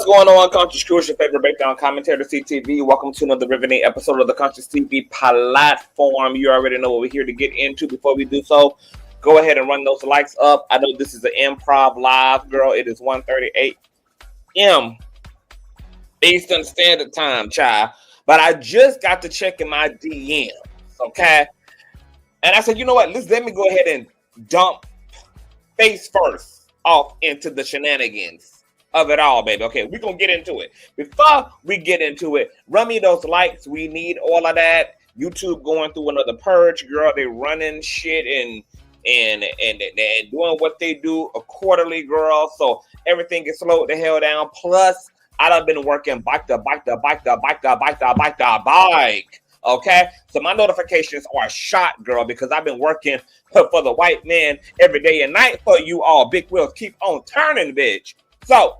going on, Consciouztv, your favorite breakdown commentator, CTV. Welcome to another riveting episode of the Consciouztv platform. You already know what we're here to get into. Before we do so, go ahead and run those likes up. I know this is an improv live, girl. It is 1:38 a.m. Eastern Standard Time, child. But I just got to checking my DMs, okay? And I said, you know what? Let me go ahead and dump face first off into the shenanigans of it all, baby. Okay, we're gonna get into it. Before we get into it, run me those likes. We need all of that. YouTube going through another purge, girl. They running shit and doing what they do accordingly, girl. So everything gets slowed the hell down. Plus, I done been working bike. Okay, so my notifications are shot, girl, because I've been working for the white man every day and night for you all. Big wheels keep on turning, bitch. So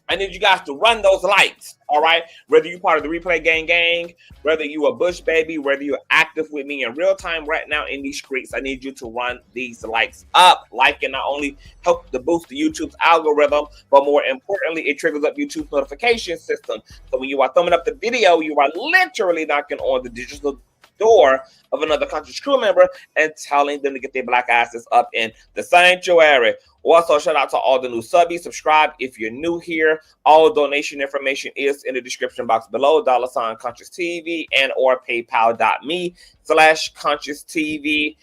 I need you guys to run those likes, all right? Whether you're part of the Replay Gang, whether you a Bush baby, whether you're active with me in real time right now in these streets, I need you to run these likes up. Liking not only help to boost the YouTube's algorithm, but more importantly, it triggers up YouTube's notification system. So when you are thumbing up the video, you are literally knocking on the digital door of another Conscious crew member and telling them to get their black asses up in the sanctuary. Also, shout out to all the new subbies. Subscribe if you're new here. All donation information is in the description box below. $ Consciouztv and or paypal.me/Consciouztv.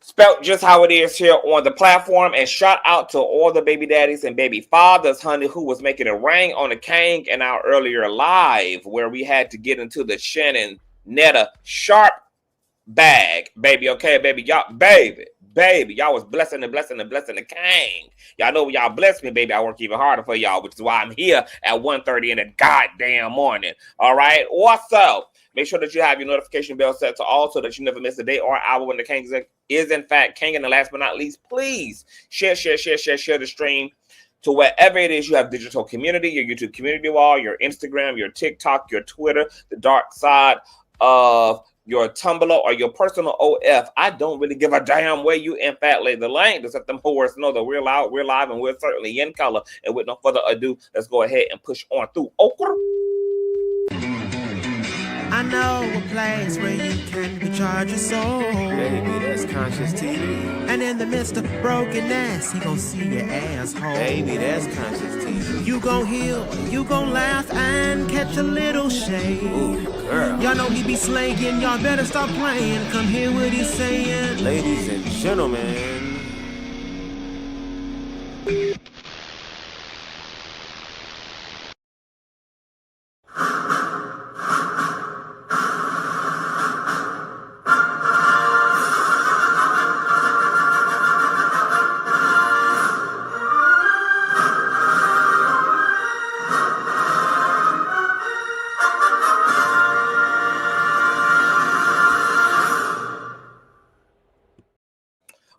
Spelt just how it is here on the platform. And shout out to all the baby daddies and baby fathers, honey, who was making it rain on the king in our earlier live where we had to get into the Shannon Netta Sharp bag, baby. Okay, baby, y'all, baby, y'all was blessing the king. Y'all know y'all bless me, baby. I work even harder for y'all, which is why I'm here at 1:30 in the goddamn morning. All right. Also, make sure that you have your notification bell set to all so that you never miss a day or hour when the king is in fact king. And last but not least, please share the stream to wherever it is you have digital community, your YouTube community wall, your Instagram, your TikTok, your Twitter, the dark side of your Tumblr or your personal OF. I don't really give a damn where you in fact lay the lane. Just let them whores know that we're loud, we're live, and we're certainly in color. And with no further ado, let's go ahead and push on through. I know a place where you can recharge your soul. Baby, that's Consciouztv. And in the midst of brokenness, he gon' see your asshole. Baby, that's Consciouztv. You gon' heal, you gon' laugh and catch a little shade. Ooh, girl. Y'all know he be slaying, y'all better stop playing. Come hear what he's saying. Ladies and gentlemen.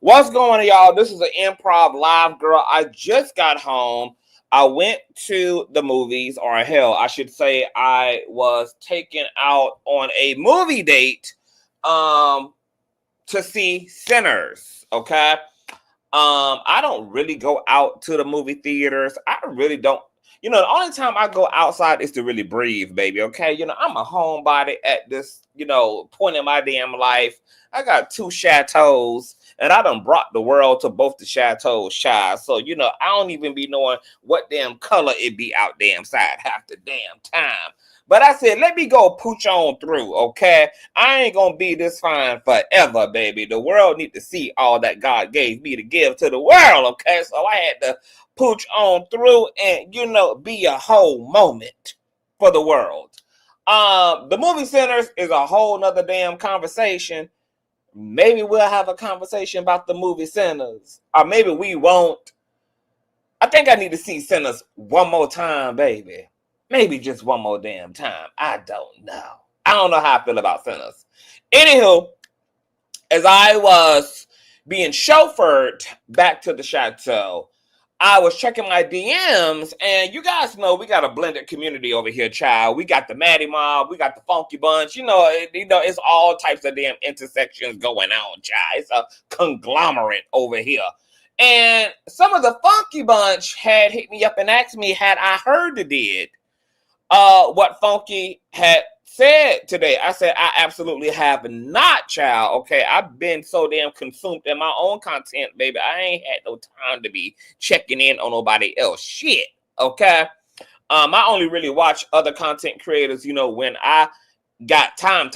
What's going on, y'all? This is an improv live, girl. I just got home. I went to the movies, or hell, I should say I was taken out on a movie date to see Sinners, okay? I don't really go out to the movie theaters. I really don't. You know, the only time I go outside is to really breathe, baby, okay? You know, I'm a homebody at this, point in my damn life. I got 2 chateaus. And I done brought the world to both the chateaus, shy. So, I don't even be knowing what damn color it be out damn side half the damn time. But I said, let me go pooch on through, okay? I ain't gonna be this fine forever, baby. The world need to see all that God gave me to give to the world, okay? So I had to pooch on through and, be a whole moment for the world. The movie Sinners is a whole nother damn conversation. Maybe we'll have a conversation about the movie Sinners. Or maybe we won't. I think I need to see Sinners one more time, baby. Maybe just one more damn time. I don't know. I don't know how I feel about Sinners. Anywho, as I was being chauffeured back to the chateau, I was checking my DMs, and you guys know we got a blended community over here, child. We got the Maddie Mob, we got the Funky Bunch. It's all types of damn intersections going on, child. It's a conglomerate over here. And some of the Funky Bunch had hit me up and asked me, had I heard the did what Funky had said today. I said, I absolutely have not, child. Okay, I've been so damn consumed in my own content, baby. I ain't had no time to be checking in on nobody else shit. Okay. I only really watch other content creators, you know, when I got time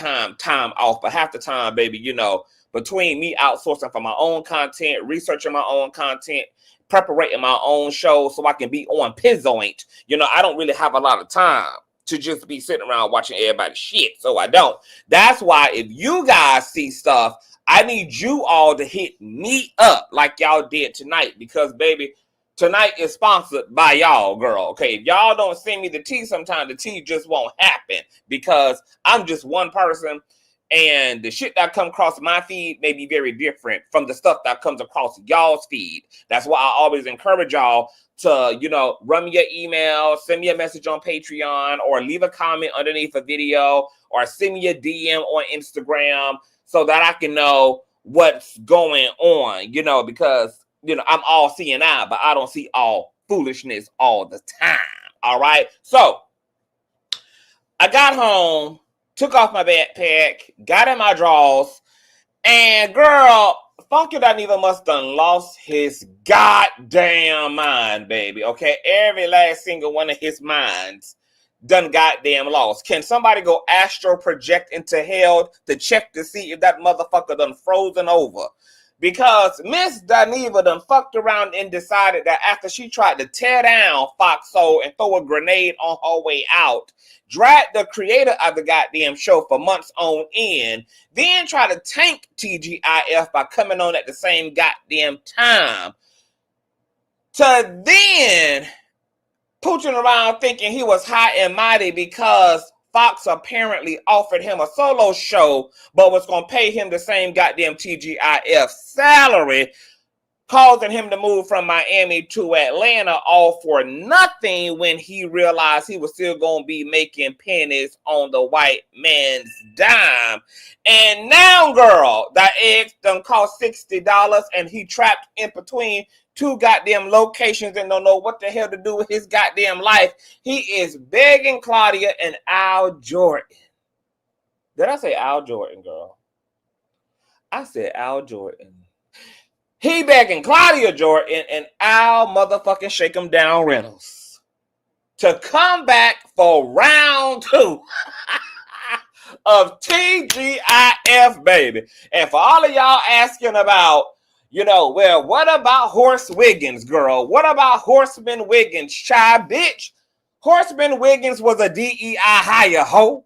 off. But half the time, baby, you know, between me outsourcing for my own content, researching my own content, preparing my own show so I can be on pizzoint, you know, I don't really have a lot of time to just be sitting around watching everybody's shit. So I don't. That's why if you guys see stuff, I need you all to hit me up like y'all did tonight, because, baby, tonight is sponsored by y'all, girl. Okay, if y'all don't send me the tea sometime, the tea just won't happen, because I'm just one person, and the shit that comes across my feed may be very different from the stuff that comes across y'all's feed. That's why I always encourage y'all to, you know, run me your email, send me a message on Patreon, or leave a comment underneath a video, or send me a DM on Instagram so that I can know what's going on, you know, because, you know, I'm all seeing eye, but I don't see all foolishness all the time. All right. So I got home, took off my backpack, got in my drawers, and girl, Funky Dineva must done lost his goddamn mind, baby. Okay. Every last single one of his minds done goddamn lost. Can somebody go astro project into hell to check to see if that motherfucker done frozen over? Because Miss Dineva done fucked around and decided that after she tried to tear down Fox Soul and throw a grenade on her way out, dragged the creator of the goddamn show for months on end, then tried to tank TGIF by coming on at the same goddamn time, to then pooching around thinking he was high and mighty because Fox apparently offered him a solo show, but was going to pay him the same goddamn TGIF salary, causing him to move from Miami to Atlanta all for nothing, when he realized he was still going to be making pennies on the white man's dime. And now, girl, that eggs done cost $60, and he trapped in between two goddamn locations and don't know what the hell to do with his goddamn life. He is begging Claudia and Al Jordan. Did I say Al Jordan, girl? I said Al Jordan. He begging Claudia Jordan and Al motherfucking Shake 'em Down Reynolds to come back for round 2 of TGIF, baby. And for all of y'all asking about, you know, well, what about Horse Wiggins, girl? What about Horseman Wiggins? Child, bitch. Horseman Wiggins was a DEI hire, hoe.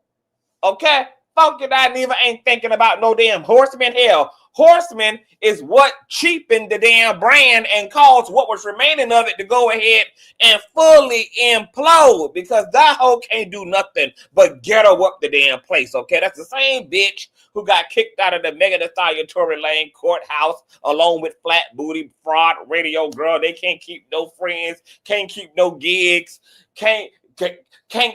Okay? Funky Dineva ain't thinking about no damn Horseman. Hell, Horseman is what cheapened the damn brand and caused what was remaining of it to go ahead and fully implode, because that hoe can't do nothing but ghetto up the damn place, okay? That's the same bitch who got kicked out of the Megan Thee Stallion Tory Lane courthouse along with Flat Booty Fraud Radio Girl. They can't keep no friends, can't keep no gigs, can't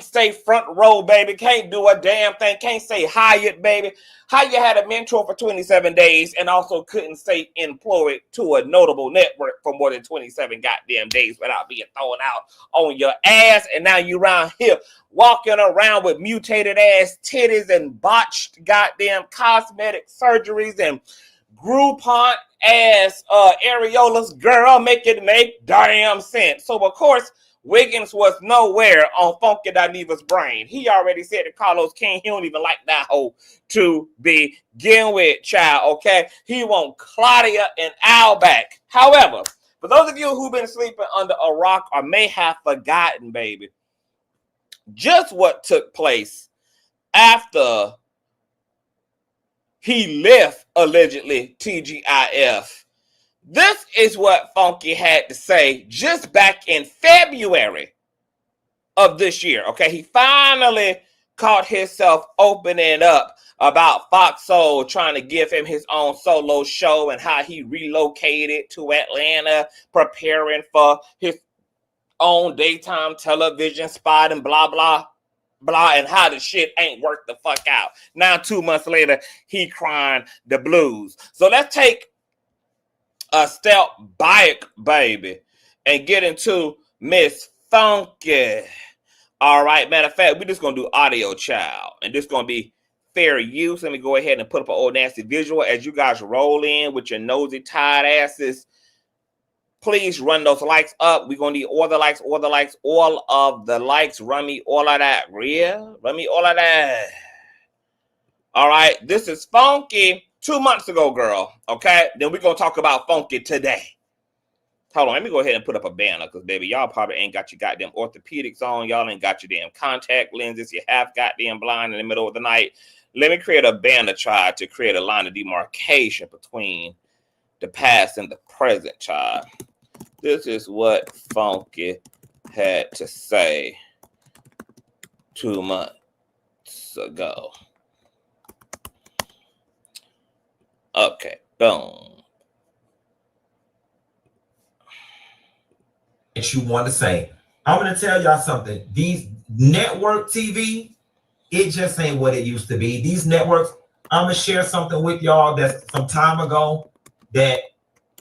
stay front row, baby. Can't do a damn thing. Can't stay hired, baby. How you had a mentor for 27 days and also couldn't stay employed to a notable network for more than 27 goddamn days without being thrown out on your ass. And now you around here walking around with mutated ass titties and botched goddamn cosmetic surgeries and Groupon ass areolas, girl. Make it make damn sense. So, of course, Wiggins was nowhere on Funky Dineva's brain. He already said to Carlos King he don't even like that hoe to begin with, child, okay? He want Claudia and Al back. However, for those of you who've been sleeping under a rock or may have forgotten, baby, just what took place after he left, allegedly, TGIF. This is what Funky had to say just back in February of this year. Okay, he finally caught himself opening up about Fox Soul trying to give him his own solo show and how he relocated to Atlanta, preparing for his own daytime television spot and blah, blah, blah, and how the shit ain't worked the fuck out. Now, 2 months later, he crying the blues. So let's take a step back, baby, and get into Miss Funky. All right, matter of fact, we're just gonna do audio, child, and this gonna be fair use. Let me go ahead and put up an old nasty visual as you guys roll in with your nosy tired asses. Please run those likes up. We're gonna need all the likes, all of the likes. Run me all of that, real. Run me all of that. All right, this is Funky 2 months ago, girl. Okay, then we're gonna talk about Funky today. Hold on, let me go ahead and put up a banner because, baby, y'all probably ain't got your goddamn orthopedics on. Y'all ain't got your damn contact lenses. You half goddamn blind in the middle of the night. Let me create a banner, child, to create a line of demarcation between the past and the present, child. This is what Funky had to say 2 months ago. Okay, boom. That you want to say. I'm going to tell y'all something. These network TV, it just ain't what it used to be. These networks, I'm going to share something with y'all that's some time ago that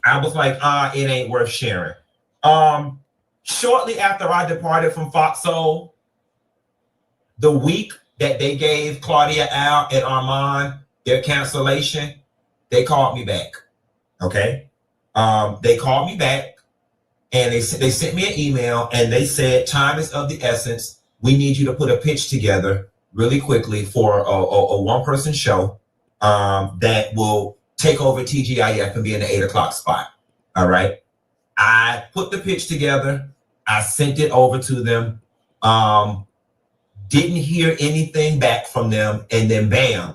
I was like, it ain't worth sharing. Shortly after I departed from Fox Soul, the week that they gave Claudia, Al, and Armand their cancellation, they called me back. Okay? They called me back. And they sent me an email and they said, time is of the essence. We need you to put a pitch together really quickly for a one-person show that will take over TGIF and be in the 8 o'clock spot. All right. I put the pitch together. I sent it over to them. Didn't hear anything back from them. And then bam,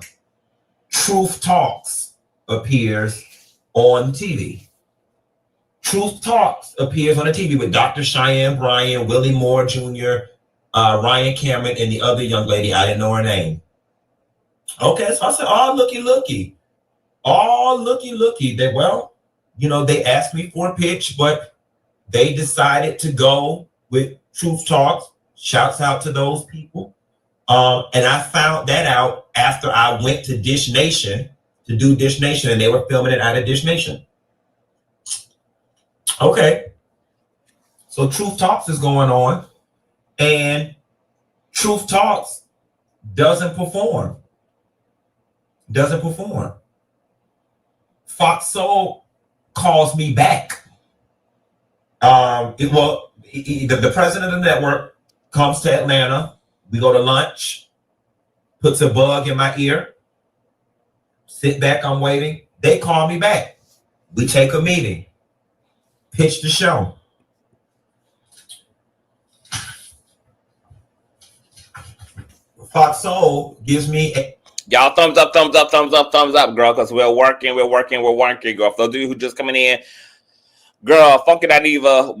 Truth Talks appears on TV. Truth Talks appears on the TV with Dr. Cheyenne Bryan, Willie Moore Jr., Ryan Cameron, and the other young lady. I didn't know her name. Okay, so I said, oh, looky. Oh, looky. They, well, they asked me for a pitch, but they decided to go with Truth Talks. Shouts out to those people. And I found that out after I went to Dish Nation to do Dish Nation, and they were filming it out of Dish Nation. Okay, so Truth Talks is going on, and Truth Talks doesn't perform. Fox Soul calls me back. The president of the network comes to Atlanta. We go to lunch, puts a bug in my ear, sit back, I'm waiting. They call me back. We take a meeting. Pitch the show. Fox Soul gives me y'all thumbs up, girl, because we're working, girl. For those of you who just coming in, girl, Funky Dineva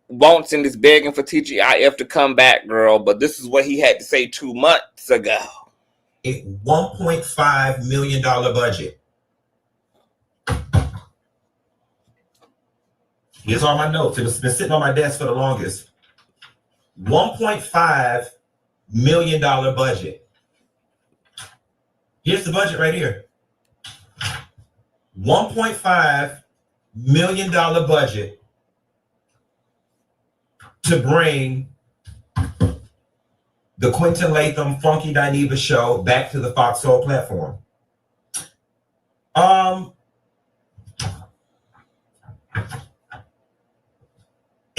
wants and is begging for TGIF to come back, girl, but this is what he had to say 2 months ago. A $1.5 million budget. Here's all my notes. It's been sitting on my desk for the longest. $1.5 million budget. Here's the budget right here. $1.5 million budget to bring the Quentin Latham Funky Dineva show back to the Fox Soul platform.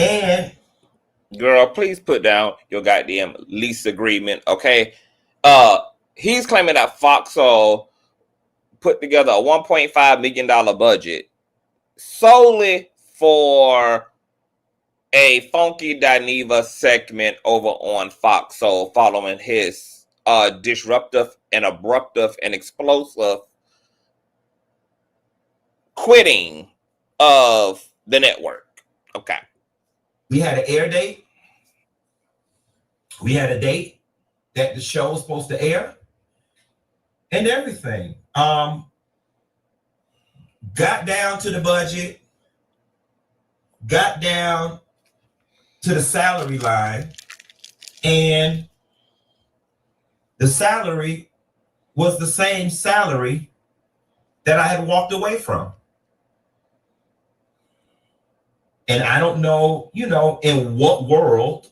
And girl, please put down your goddamn lease agreement, okay? He's claiming that Fox Soul put together a $1.5 million budget solely for a Funky Dineva segment over on Fox Soul following his disruptive and abruptive and explosive quitting of the network. Okay. We had an air date. We had a date that the show was supposed to air and everything. Got down to the budget, got down to the salary line, and the salary was the same salary that I had walked away from. And I don't know, in what world,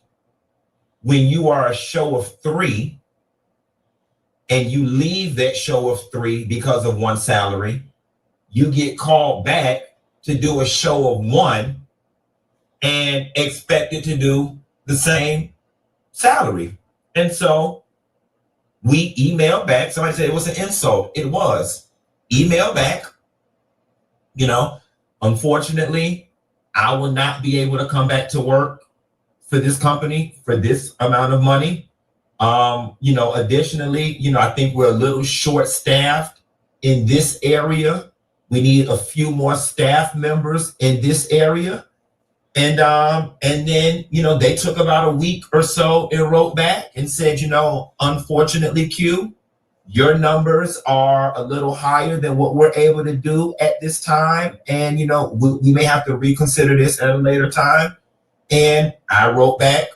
when you are a show of 3 and you leave that show of 3 because of one salary, you get called back to do a show of 1 and expected to do the same salary. And so we emailed back. Somebody said it was an insult. It was. Email back. Unfortunately, I will not be able to come back to work for this company for this amount of money. Additionally, I think we're a little short-staffed in this area. We need a few more staff members in this area. And then, they took about a week or so and wrote back and said, unfortunately, Q, your numbers are a little higher than what we're able to do at this time. And, we may have to reconsider this at a later time. And I wrote back,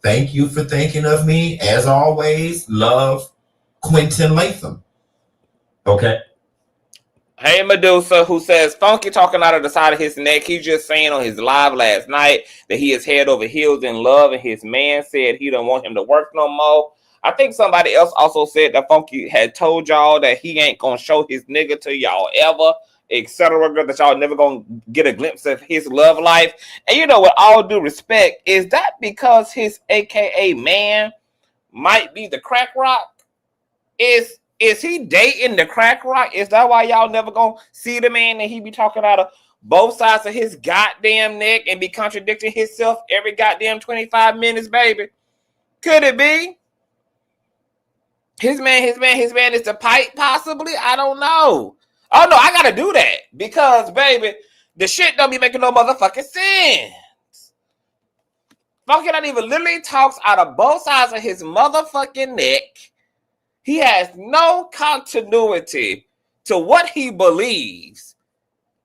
thank you for thinking of me. As always, love, Quentin Latham. Okay. Hey, Medusa, who says, Funky talking out of the side of his neck. He's just saying on his live last night that he is head over heels in love, and his man said he don't want him to work no more. I think somebody else also said that Funky had told y'all that he ain't going to show his nigga to y'all ever, etc. That y'all never going to get a glimpse of his love life. And with all due respect, is that because his AKA man might be the crack rock? Is he dating the crack rock? Is that why y'all never gonna see the man and he be talking out of both sides of his goddamn neck and be contradicting himself every goddamn 25 minutes, baby? Could it be? His man is the pipe, possibly? I don't know. Oh, no, I gotta do that because, baby, the shit don't be making no motherfucking sense. Funky not even literally talks out of both sides of his motherfucking neck. He has no continuity to what he believes.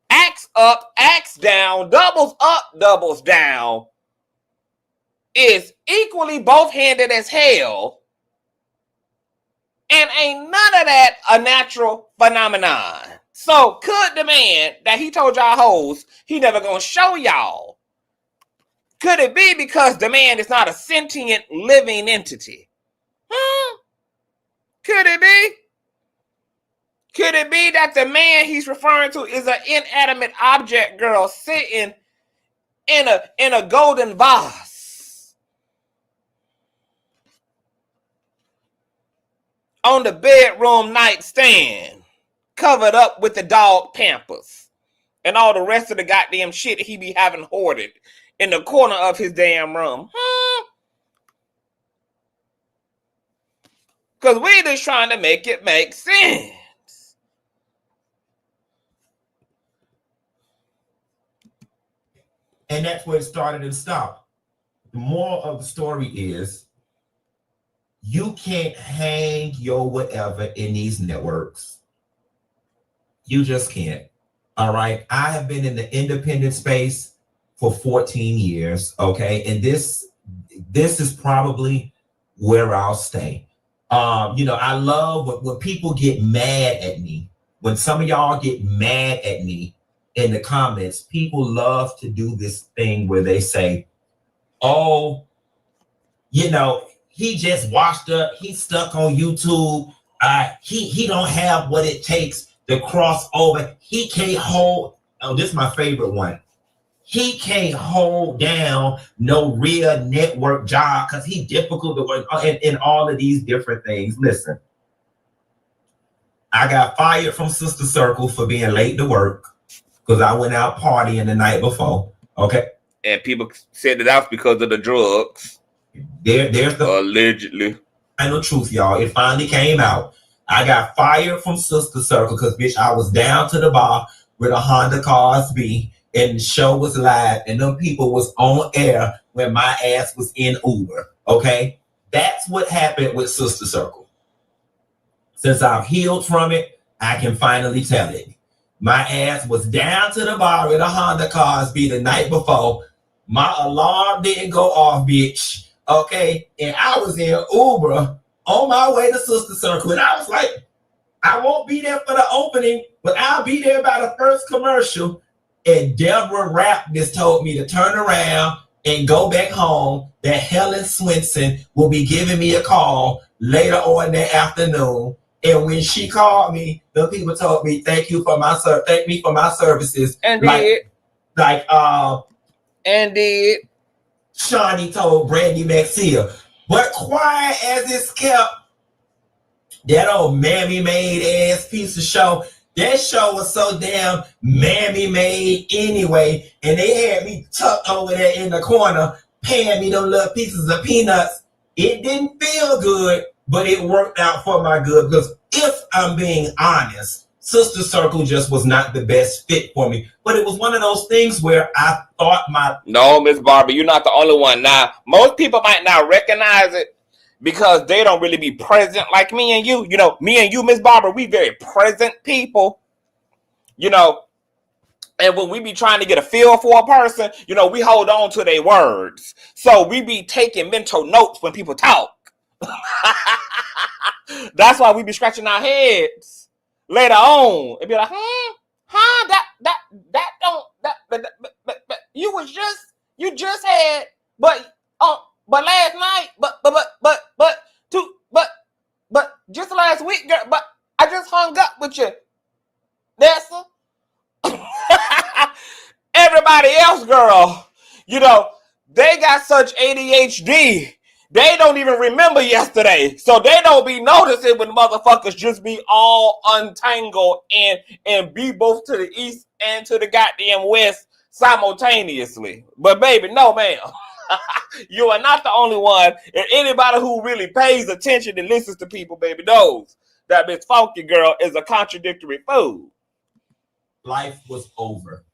Acts up, acts down, doubles up, doubles down. Is equally both-handed as hell. And ain't none of that a natural phenomenon. So could the man that he told y'all hoes he never gonna show y'all, could it be because the man is not a sentient living entity? Could it be? Could it be that the man he's referring to is an inanimate object, girl, sitting in a golden vase on the bedroom nightstand, covered up with the dog Pampers and all the rest of the goddamn shit he be having hoarded in the corner of his damn room? Because we just trying to make it make sense. And that's where it started and stopped. The moral of the story is you can't hang your whatever in these networks. You just can't. All right. I have been in the independent space for 14 years. Okay. And this is probably where I'll stay. I love when people get mad at me. When some of y'all get mad at me in the comments, people love to do this thing where they say, oh, he just washed up. He's stuck on YouTube. He don't have what it takes to cross over. He can't hold. Oh, this is my favorite one. He can't hold down no real network job because he's difficult to work in all of these different things. Listen, I got fired from Sister Circle for being late to work because I went out partying the night before. Okay. And people said that was because of the drugs. There's the allegedly final truth, y'all. It finally came out. I got fired from Sister Circle because, bitch, I was down to the bar with a Honda Cosby. And the show was live, and them people was on air when my ass was in Uber, okay? That's what happened with Sister Circle. Since I've healed from it, I can finally tell it. My ass was down to the bar with a Honda Cosby the night before. My alarm didn't go off, bitch, okay? And I was in Uber on my way to Sister Circle, and I was like, I won't be there for the opening, but I'll be there by the first commercial. And Deborah Rapp just told me to turn around and go back home, that Helen Swenson will be giving me a call later on that afternoon. And when she called me, the people told me, thank me for my services. And did. Shawnee told Brandy Maxia. But quiet as it's kept, that old mammy-made ass piece of show, that show was so damn mammy-made anyway, and they had me tucked over there in the corner, paying me them little pieces of peanuts. It didn't feel good, but it worked out for my good, because if I'm being honest, Sister Circle just was not the best fit for me. But it was one of those things where I thought No, Miss Barbara, you're not the only one. Now, most people might not recognize it because they don't really be present like me and you. You know, me and you, Miss Barbara, we very present people. You know, and when we be trying to get a feel for a person, you know, we hold on to their words. So we be taking mental notes when people talk. That's why we be scratching our heads later on and be like, you just had, but last night, but just last week, girl, but I just hung up with you. That's everybody else, girl, you know, they got such ADHD. They don't even remember yesterday. So they don't be noticing when motherfuckers just be all untangled and be both to the east and to the goddamn west simultaneously. But baby, no ma'am. You are not the only one. And anybody who really pays attention and listens to people, baby, knows that Miss Funky Girl is a contradictory fool. Life was over.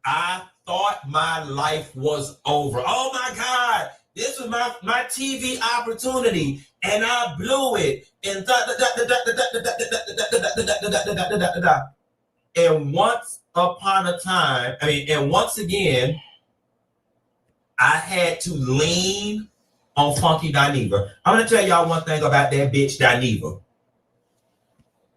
I thought my life was over. Oh my God, this was my TV opportunity, and I blew it. And once upon a time, and once again, I had to lean on Funky Dineva. I'm gonna tell y'all one thing about that bitch Dineva.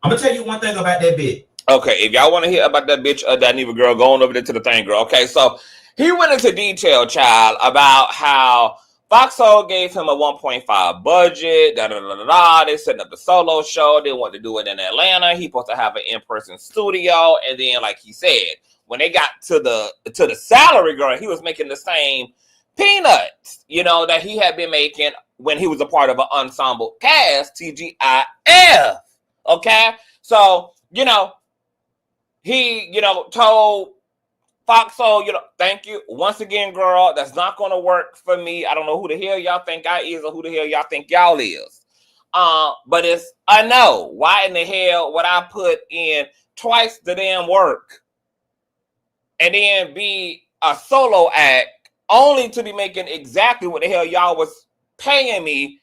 I'm gonna tell you one thing about that bitch. Okay, if y'all want to hear about that bitch, Dineva girl, go on over there to the thing, girl. Okay, so he went into detail, child, about how Foxhole gave him a 1.5 budget, They setting up the solo show. They want to do it in Atlanta. He supposed to have an in-person studio, and then, like he said, when they got to the salary, girl, he was making the same peanuts, you know, that he had been making when he was a part of an ensemble cast, TEAGIF. Okay, so you know. He, you know, told Foxhole, you know, thank you. Once again, girl, that's not going to work for me. I don't know who the hell y'all think I is or who the hell y'all think y'all is. But it's a no. Why in the hell would I put in twice the damn work and then be a solo act only to be making exactly what the hell y'all was paying me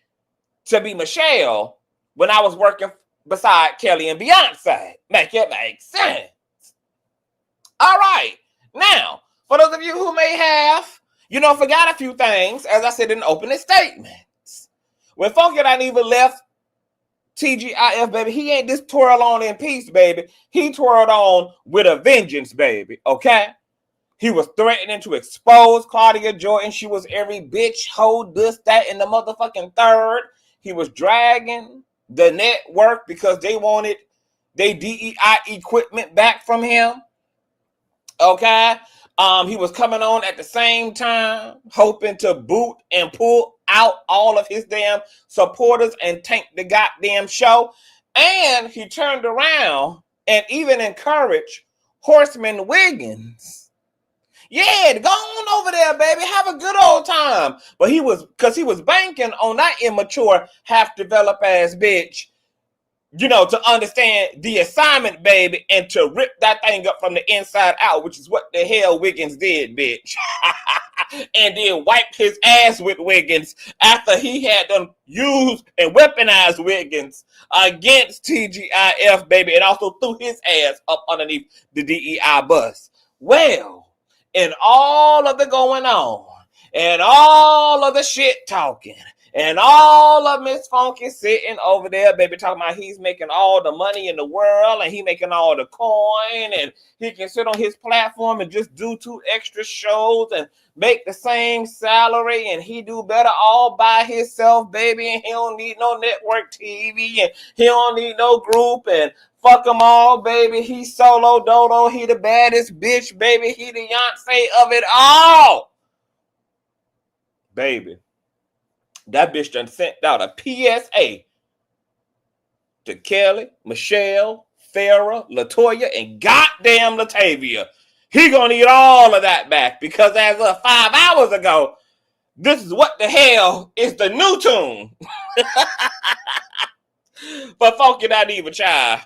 to be Michelle when I was working beside Kelly and Beyonce? Make it make sense. All right. Now, for those of you who may have, you know, forgot a few things, as I said in the opening statements, when Funky Dineva left TGIF, baby, he ain't just twirl on in peace, baby. He twirled on with a vengeance, baby, okay? He was threatening to expose Claudia Jordan. She was every bitch, hoe, this, that, and the motherfucking third. He was dragging the network because they wanted their DEI equipment back from him. Okay, he was coming on at the same time, hoping to boot and pull out all of his damn supporters and tank the goddamn show. And he turned around and even encouraged Horseman Wiggins. Yeah, go on over there, baby. Have a good old time. But he was banking on that immature, half-developed ass bitch, you know, to understand the assignment, baby, and to rip that thing up from the inside out, which is what the hell Wiggins did, bitch. And then wiped his ass with Wiggins after he had them used and weaponized Wiggins against TGIF, baby, and also threw his ass up underneath the DEI bus. Well, in all of the going on, and all of the shit talking, And all of Miss Funky sitting over there, baby, talking about he's making all the money in the world and he making all the coin and he can sit on his platform and just do 2 extra shows and make the same salary and he do better all by himself, baby, and he don't need no network TV and he don't need no group and fuck them all, baby. He solo dodo, he the baddest bitch, baby. He the Beyonce of it all. Baby, that bitch done sent out a PSA to Kelly, Michelle, Farrah, Latoya, and goddamn Latavia. He gonna need all of that back because as of 5 hours ago, this is what the hell is the new tune. But Funky Dineva, child.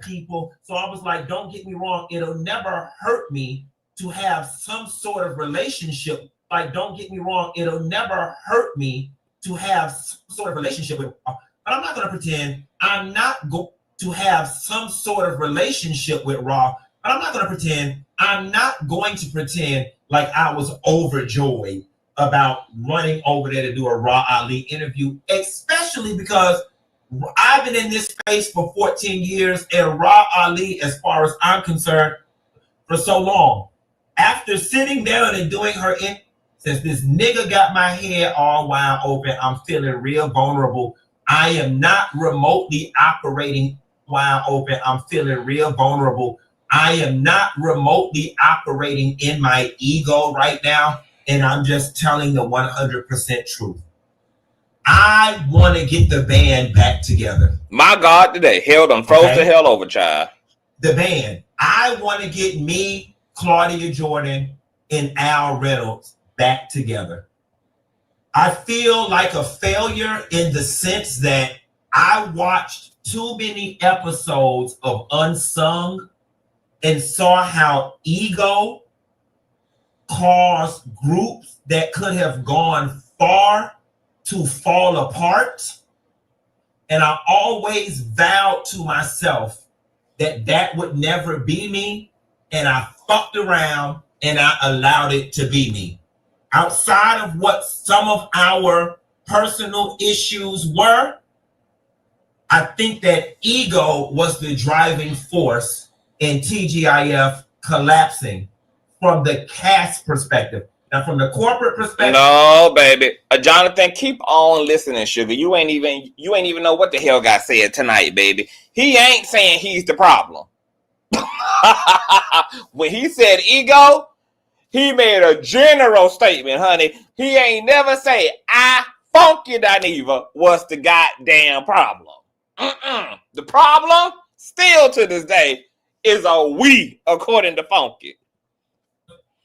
People, so I was like, don't get me wrong, it'll never hurt me to have some sort of relationship. Like, don't get me wrong, it'll never hurt me to have some sort of relationship with, but I'm not going to pretend I'm not going to have some sort of relationship with Raw, but I'm not going to pretend I'm not going to pretend like I was overjoyed about running over there to do a Raw Ali interview, especially because I've been in this space for 14 years and Raw Ali, as far as I'm concerned, for so long. After sitting down and doing her since this nigga got my head all wide open, I'm feeling real vulnerable. I am not remotely operating wide open. I'm feeling real vulnerable. I am not remotely operating in my ego right now. And I'm just telling the 100% truth. I want to get the band back together. My God, today, hell done froze the hell over, child. The band. I want to get me, Claudia Jordan, and Al Reynolds back together. I feel like a failure in the sense that I watched too many episodes of Unsung and saw how ego caused groups that could have gone far to fall apart. And I always vowed to myself that that would never be me. And I fucked around and I allowed it to be me. Outside of what some of our personal issues were, I think that ego was the driving force in TGIF collapsing from the cast perspective. Now, from the corporate perspective, no, baby, Jonathan, keep on listening, sugar. You ain't even know what the hell got said tonight, baby. He ain't saying he's the problem. When he said ego, he made a general statement, honey. He ain't never say Funky Dineva was the goddamn problem. The problem, still to this day, is a we, according to Funky.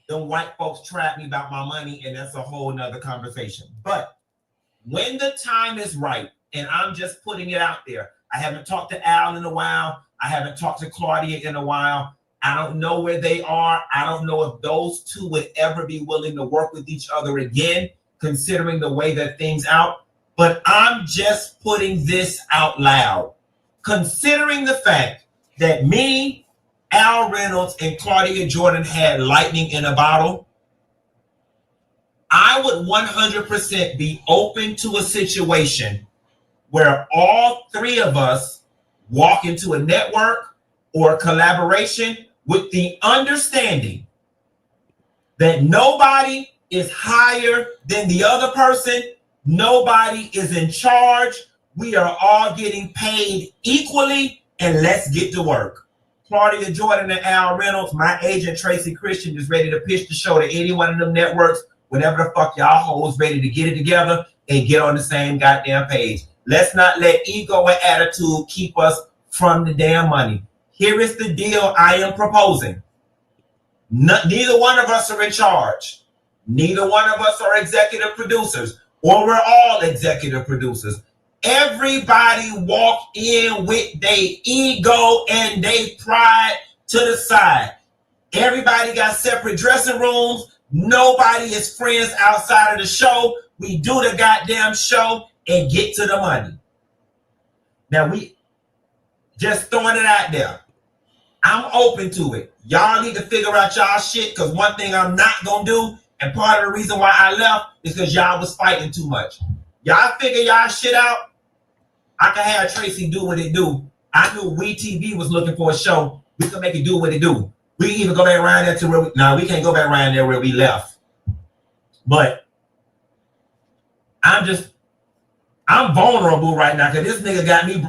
Them white folks trap me about my money, and that's a whole nother conversation. But when the time is right, and I'm just putting it out there, I haven't talked to Al in a while. I haven't talked to Claudia in a while. I don't know where they are. I don't know if those two would ever be willing to work with each other again, considering the way that things out. But I'm just putting this out loud. Considering the fact that me, Al Reynolds, and Claudia Jordan had lightning in a bottle, I would 100% be open to a situation where all three of us walk into a network or a collaboration with the understanding that nobody is higher than the other person, nobody is in charge, we are all getting paid equally, and let's get to work. Claudia Jordan and Al Reynolds, my agent Tracy Christian is ready to pitch the show to any one of them networks whenever the fuck y'all hoes ready to get it together and get on the same goddamn page. Let's not let ego and attitude keep us from the damn money. Here is the deal I am proposing. Neither one of us are in charge. Neither one of us are executive producers, or we're all executive producers. Everybody walk in with their ego and their pride to the side. Everybody got separate dressing rooms. Nobody is friends outside of the show. We do the goddamn show and get to the money. Now, we just throwing it out there. I'm open to it. Y'all need to figure out y'all shit, because one thing I'm not going to do, and part of the reason why I left is because y'all was fighting too much. Y'all figure y'all shit out. I can have Tracy do what it do. I knew We TV was looking for a show. We can make it do what it do. We can even go back around there to where we can't go back around there where we left. But I'm vulnerable right now because this nigga got me.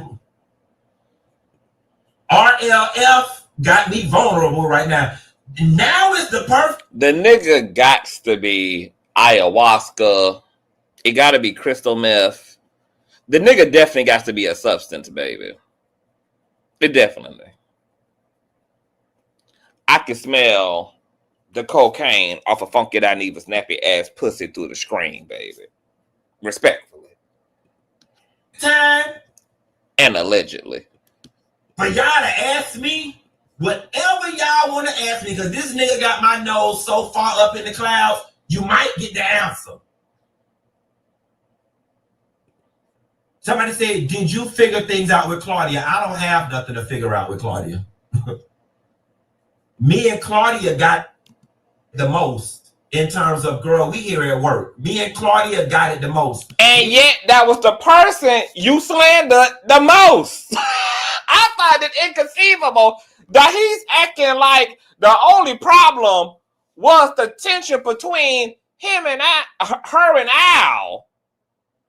RLF got me vulnerable right now. Now is the perfect. The nigga gots to be ayahuasca. It got to be crystal meth. The nigga definitely got to be a substance, baby. It definitely. I can smell the cocaine off of Funky Dineva snappy ass pussy through the screen, baby. Respectfully. Time. And allegedly. For y'all to ask me whatever y'all want to ask me, because this nigga got my nose so far up in the clouds, you might get the answer. Somebody said, did you figure things out with Claudia? I don't have nothing to figure out with Claudia. Me and Claudia got the most in terms of, girl, we here at work. Me and Claudia got it the most. And yet that was the person you slandered the most. I find it inconceivable that he's acting like the only problem was the tension between him and her and Al,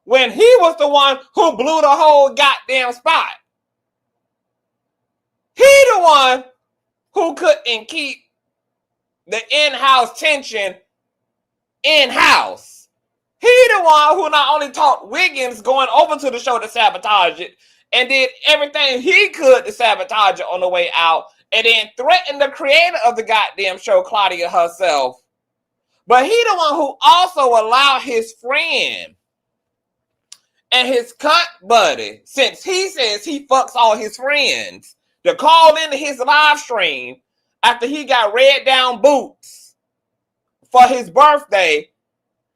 when he was the one who blew the whole goddamn spot. He the one who couldn't keep the in-house tension in-house. He the one who not only taught Wiggins going over to the show to sabotage it, and did everything he could to sabotage it on the way out, and then threatened the creator of the goddamn show, Claudia herself. But he the one who also allowed his friend and his cunt buddy, since he says he fucks all his friends, to call into his live stream after he got red down boots for his birthday.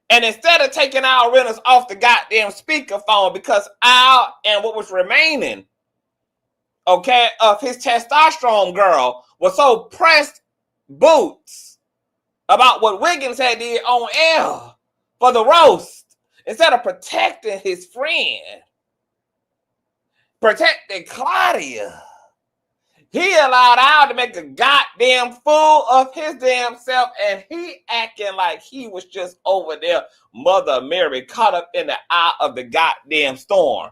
And instead of taking Al Reynolds off the goddamn speakerphone because Al and what was remaining, okay, of his testosterone girl was so pressed boots about what Wiggins had did on air for the roast, instead of protecting his friend, protecting Claudia, he allowed Al to make a goddamn fool of his damn self, and he acting like he was just over there, Mother Mary, caught up in the eye of the goddamn storm.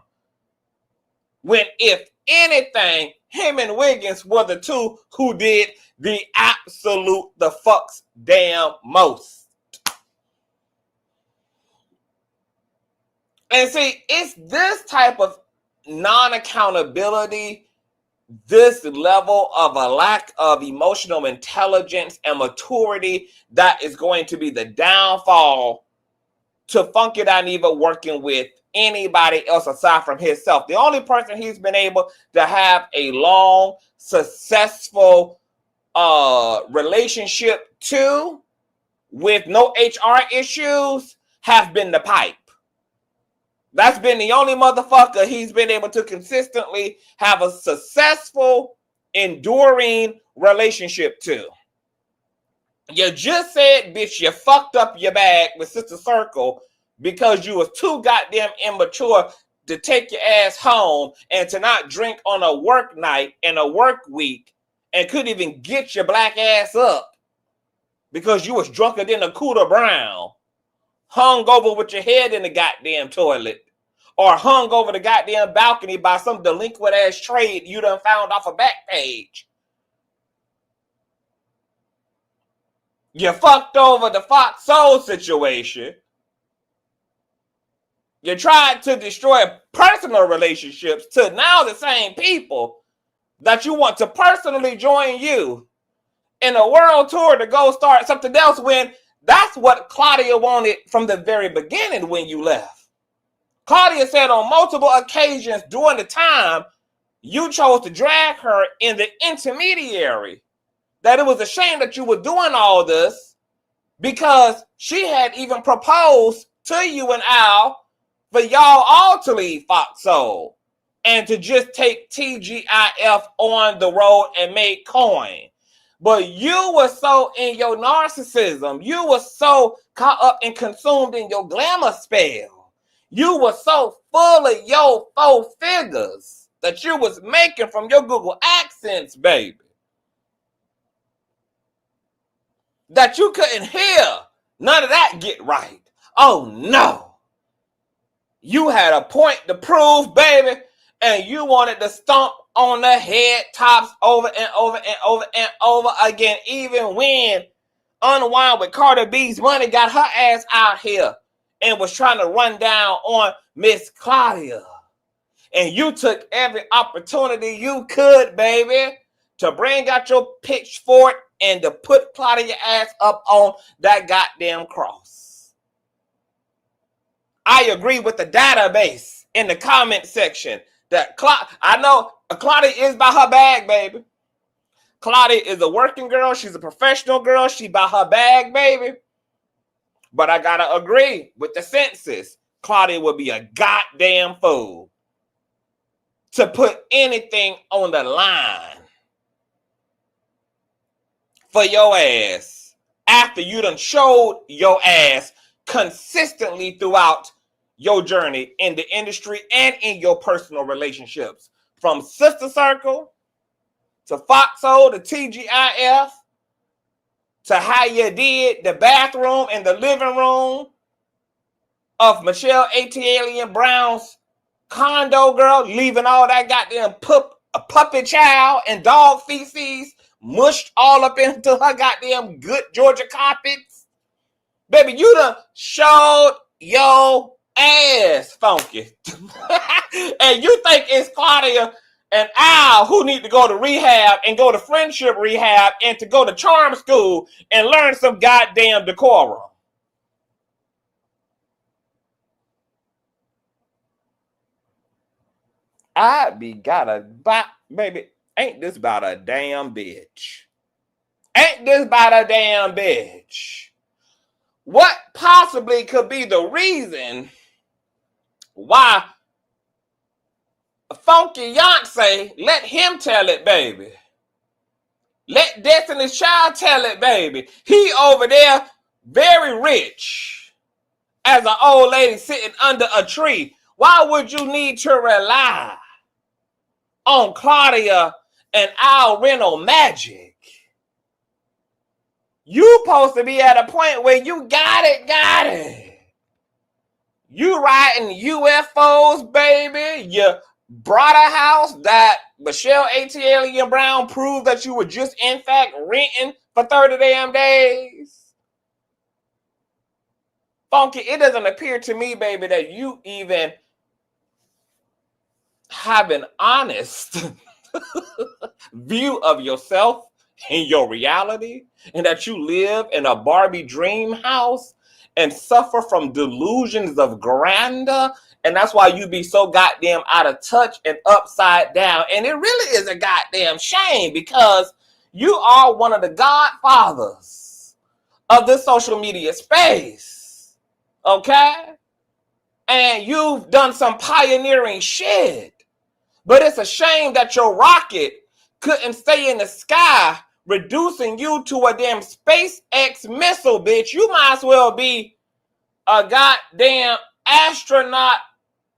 When, if anything, him and Wiggins were the two who did the absolute, the fucks damn most. And see, it's this type of non-accountability, this level of a lack of emotional intelligence and maturity that is going to be the downfall to Funky Dineva working with anybody else aside from himself. The only person he's been able to have a long, successful relationship to with no HR issues have been the Pipe. That's been the only motherfucker he's been able to consistently have a successful, enduring relationship to. You just said, bitch, you fucked up your bag with Sister Circle because you was too goddamn immature to take your ass home and to not drink on a work night and a work week and couldn't even get your black ass up because you was drunker than a Cooter Brown, hung over with your head in the goddamn toilet, or hung over the goddamn balcony by some delinquent ass trade you done found off a back page. You fucked over the Fox Soul situation. You tried to destroy personal relationships to now the same people that you want to personally join you in a world tour to go start something else, when that's what Claudia wanted from the very beginning when you left. Claudia said on multiple occasions during the time you chose to drag her in the intermediary that it was a shame that you were doing all this, because she had even proposed to you and Al for y'all all to leave Fox Soul and to just take TGIF on the road and make coin. But you were so in your narcissism, you were so caught up and consumed in your glamour spell, You were so full of your 4 figures that you was making from your Google AdSense, baby, that you couldn't hear none of that get right. Oh no. You had a point to prove, baby, and you wanted to stomp on the head tops over and over and over and over again, even when Unwind with Cardi B's Money got her ass out here and was trying to run down on Miss Claudia. And you took every opportunity you could, baby, to bring out your pitchfork and to put Claudia ass up on that goddamn cross. I agree with the database in the comment section that I know Claudia is by her bag, baby. Claudia is a working girl. She's a professional girl. She by her bag, baby. But I gotta agree with the census. Claudia would be a goddamn fool to put anything on the line for your ass after you done showed your ass consistently throughout your journey in the industry and in your personal relationships. From Sister Circle to Foxhole to TGIF to how you did the bathroom and the living room of Michelle A.T. Brown's condo, girl, leaving all that goddamn puppy child and dog feces mushed all up into her goddamn good Georgia carpets. Baby, you done showed your ass, Funky. And you think it's Claudia and Al who need to go to rehab and go to friendship rehab and to go to charm school and learn some goddamn decorum. Baby, ain't this about a damn bitch? Ain't this about a damn bitch? What possibly could be the reason why Funky Yonsei let him tell it, baby? Let Destiny's Child tell it, baby. He over there very rich as an old lady sitting under a tree. Why would you need to rely on Claudia and Al Reynolds magic? You supposed to be at a point where you got it. You riding UFOs, baby. You brought a house that Michelle A.T. Brown proved that you were just in fact renting for 30 damn days. Funky, it doesn't appear to me, baby, that you even have an honest view of yourself and your reality, and that you live in a Barbie dream house and suffer from delusions of grandeur, and that's why you be so goddamn out of touch and upside down. And it really is a goddamn shame, because you are one of the godfathers of this social media space, okay? And you've done some pioneering shit, but it's a shame that your rocket couldn't stay in the sky, reducing you to a damn SpaceX missile, bitch. You might as well be a goddamn astronaut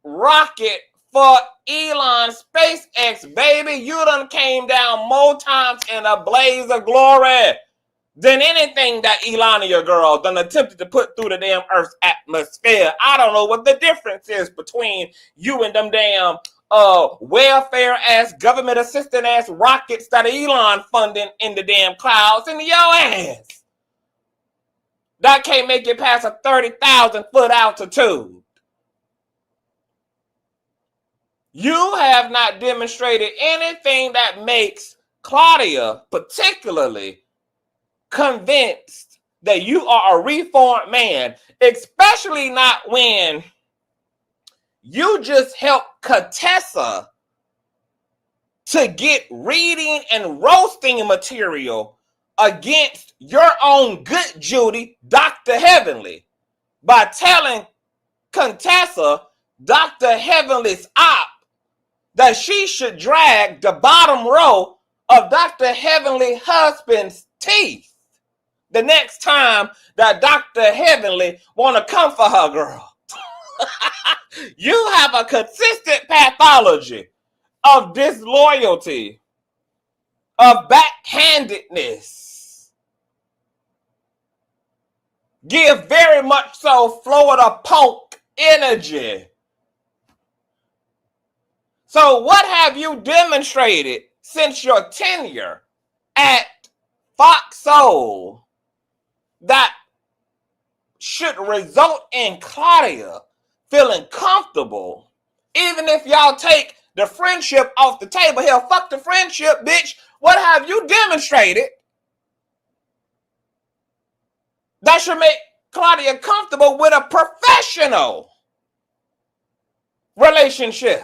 rocket for Elon SpaceX, baby. You done came down more times in a blaze of glory than anything that Elon, your girl, done attempted to put through the damn Earth's atmosphere. I don't know what the difference is between you and them damn welfare ass, government assistant ass rockets that Elon funding in the damn clouds in your ass. That can't make it past a 30,000 foot altitude. You have not demonstrated anything that makes Claudia particularly convinced that you are a reformed man, especially not when you just helped Contessa to get reading and roasting material against your own good Judy, Dr. Heavenly, by telling Contessa, Dr. Heavenly's op, that she should drag the bottom row of Dr. Heavenly husband's teeth the next time that Dr. Heavenly want to come for her, girl. You have a consistent pathology of disloyalty, of backhandedness. Give very much so Florida punk energy. So what have you demonstrated since your tenure at Fox Soul that should result in Claudia feeling comfortable, even if y'all take the friendship off the table? Hell, fuck the friendship, bitch. What have you demonstrated that should make Claudia comfortable with a professional relationship?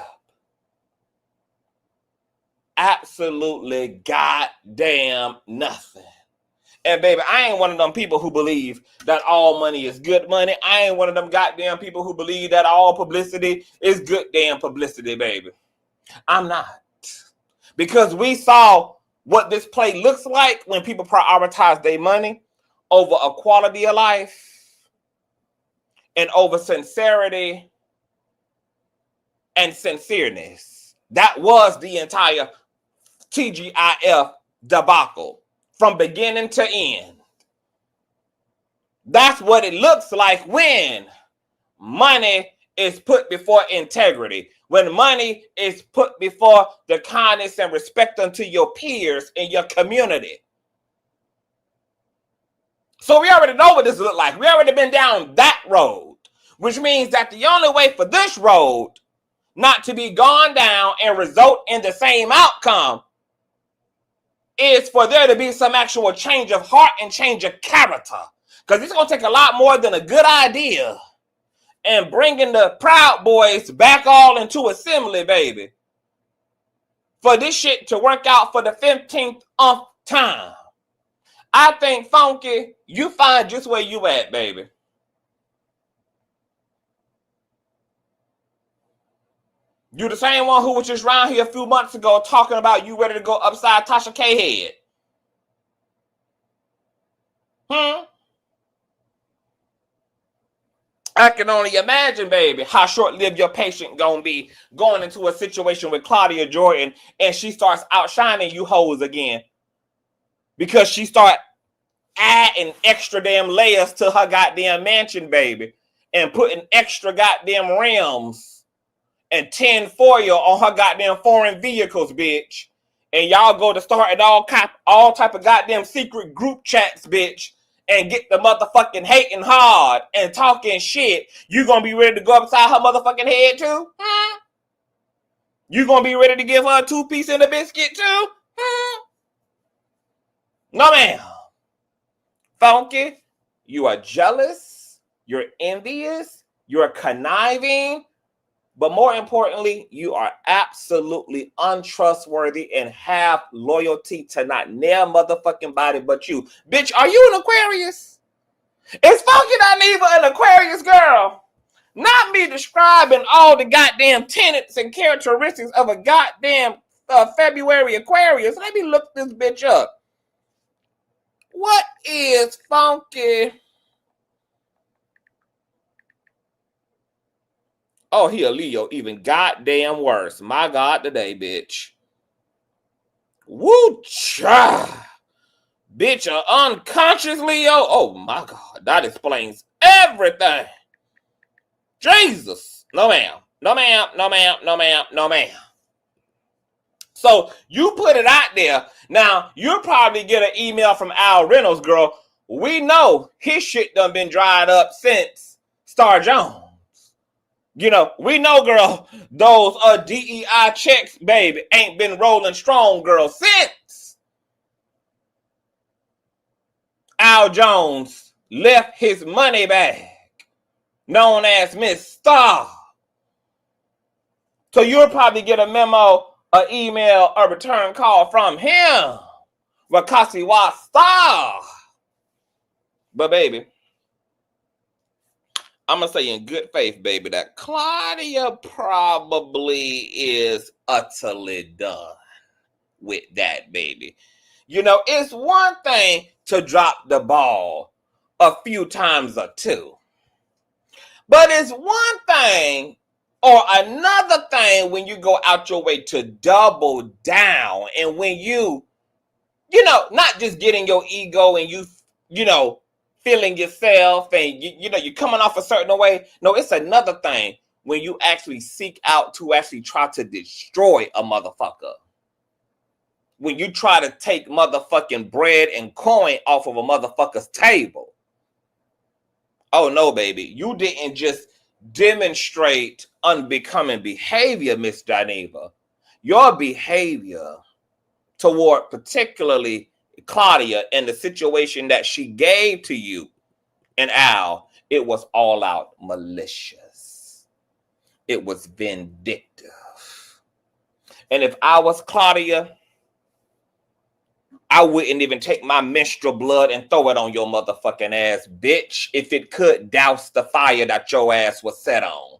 Absolutely goddamn nothing. And baby, I ain't one of them people who believe that all money is good money. I ain't one of them goddamn people who believe that all publicity is good damn publicity, baby. I'm not. Because we saw what this play looks like when people prioritize their money over a quality of life and over sincerity and sincereness. That was the entire TGIF debacle from beginning to end. That's what it looks like when money is put before integrity, when money is put before the kindness and respect unto your peers in your community. So we already know what this looks like. We already been down that road, which means that the only way for this road not to be gone down and result in the same outcome is for there to be some actual change of heart and change of character. Because it's going to take a lot more than a good idea and bringing the Proud Boys back all into assembly, baby, for this shit to work out for the 15th time. I think, Funky, you find just where you at, baby. You the same one who was just around here a few months ago talking about you ready to go upside Tasha K head. I can only imagine, baby, how short-lived your patient gonna be going into a situation with Claudia Jordan and she starts outshining you hoes again. Because she start adding extra damn layers to her goddamn mansion, baby. And putting extra goddamn rims and 10 foil on her goddamn foreign vehicles, bitch. And y'all go to starting all type of goddamn secret group chats, bitch, and get the motherfucking hating hard and talking shit. You gonna be ready to go upside her motherfucking head too? You gonna be ready to give her a 2-piece and a biscuit too? No, ma'am. Funky, you are jealous, you're envious, you're conniving, but more importantly, you are absolutely untrustworthy and have loyalty to not near motherfucking body but you. Bitch, are you an Aquarius? Is Funky not even an Aquarius, girl? Not me describing all the goddamn tenets and characteristics of a goddamn February Aquarius. Let me look this bitch up. What is Funky? Oh, he a Leo, even goddamn worse. My God, today, bitch. Woo, cha. Bitch, an unconscious Leo. Oh, my God. That explains everything. Jesus. No, ma'am. No, ma'am. No, ma'am. No, ma'am. No, ma'am. So, you put it out there. Now, you'll probably get an email from Al Reynolds, girl. We know his shit done been dried up since Star Jones. You know, we know, girl, those DEI checks, baby, ain't been rolling strong, girl, since Al Jones left his money bag, known as Miss Star. So you'll probably get a memo, an email, a return call from him, Wakasi wa Star. But, baby, I'm going to say in good faith, baby, that Claudia probably is utterly done with that, baby. You know, it's one thing to drop the ball a few times or two. But it's one thing or another thing when you go out your way to double down, and when you not just getting your ego and you feeling yourself and you're coming off a certain way. No, it's another thing when you actually seek out to actually try to destroy a motherfucker. When you try to take motherfucking bread and coin off of a motherfucker's table. Oh no, baby. You didn't just demonstrate unbecoming behavior, Miss Dineva. Your behavior toward particularly Claudia and the situation that she gave to you and Al, it was all out malicious. It was vindictive. And if I was Claudia, I wouldn't even take my menstrual blood and throw it on your motherfucking ass, bitch, if it could douse the fire that your ass was set on.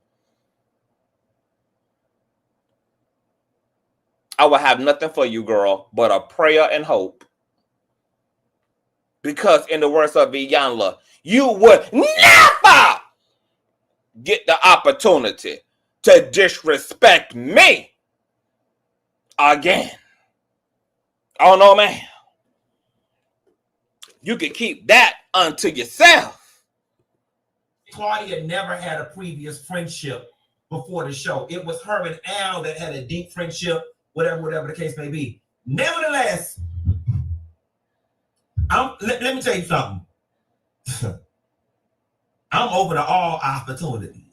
I would have nothing for you, girl, but a prayer and hope. Because in the words of Iyanla, you would never get the opportunity to disrespect me again. Oh no, man. You can keep that unto yourself. Claudia never had a previous friendship before the show. It was her and Al that had a deep friendship, whatever the case may be. Nevertheless, let me tell you something. I'm open to all opportunities.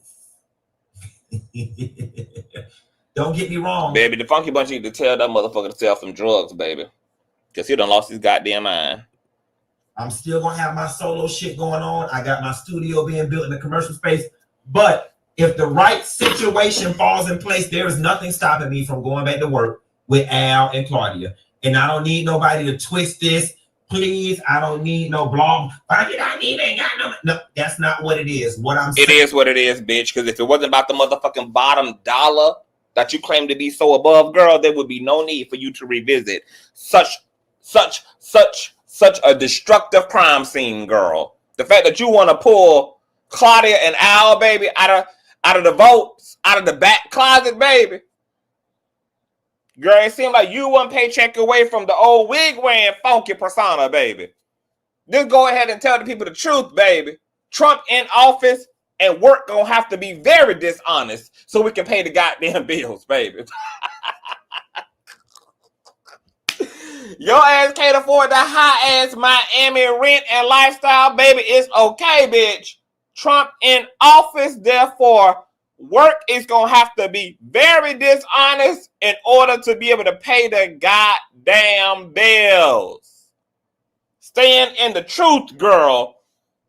Don't get me wrong. Baby, the Funky Bunch need to tell that motherfucker to sell some drugs, baby. Because he done lost his goddamn mind. I'm still going to have my solo shit going on. I got my studio being built in the commercial space. But if the right situation falls in place, there is nothing stopping me from going back to work with Al and Claudia. And I don't need nobody to twist this. Please, I don't need no blog. No, that's not what it is. What I'm saying. It is what it is, bitch. Because if it wasn't about the motherfucking bottom dollar that you claim to be so above, girl, there would be no need for you to revisit such a destructive crime scene, girl. The fact that you want to pull Claudia and Al, baby, out of the votes, out of the back closet, baby. Girl, it seemed like you one paycheck away from the old wig wearing funky persona, baby. Just go ahead and tell the people the truth, baby. Trump in office and work gonna have to be very dishonest so we can pay the goddamn bills, baby. Your ass can't afford the high-ass Miami rent and lifestyle, baby. It's okay, bitch. Trump in office, therefore, work is going to have to be very dishonest in order to be able to pay the goddamn bills. Stand in the truth, girl.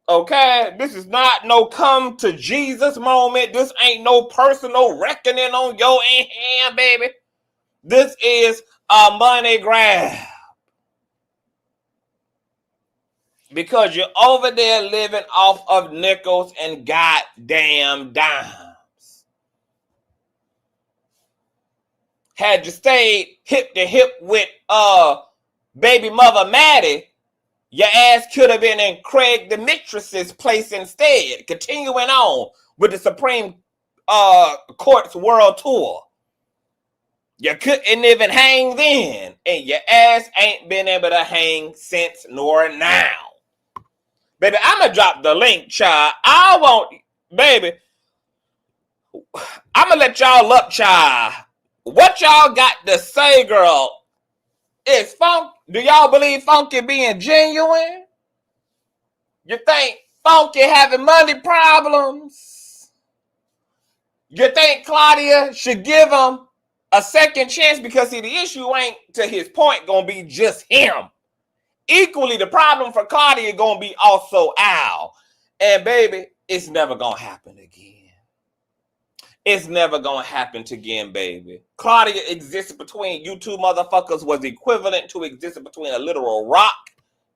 Okay? This is not no come to Jesus moment. This ain't no personal reckoning on your hand, baby. This is a money grab. Because you're over there living off of nickels and goddamn dimes. Had you stayed hip to hip with baby mother Maddie, your ass could have been in Craig Demetrius's place instead, continuing on with the Supreme Court's world tour. You couldn't even hang then, and your ass ain't been able to hang since nor now. Baby, I'm going to drop the link, child. Baby, I'm going to let y'all up, child. What y'all got to say, girl? Is do y'all believe Funky being genuine? You think Funky having money problems? You think Claudia should give him a second chance? Because, see, the issue ain't, to his point, going to be just him. Equally, the problem for Claudia going to be also Al. And, baby, it's never going to happen again. It's never going to happen again, baby. Claudia existed between you two motherfuckers was equivalent to existing between a literal rock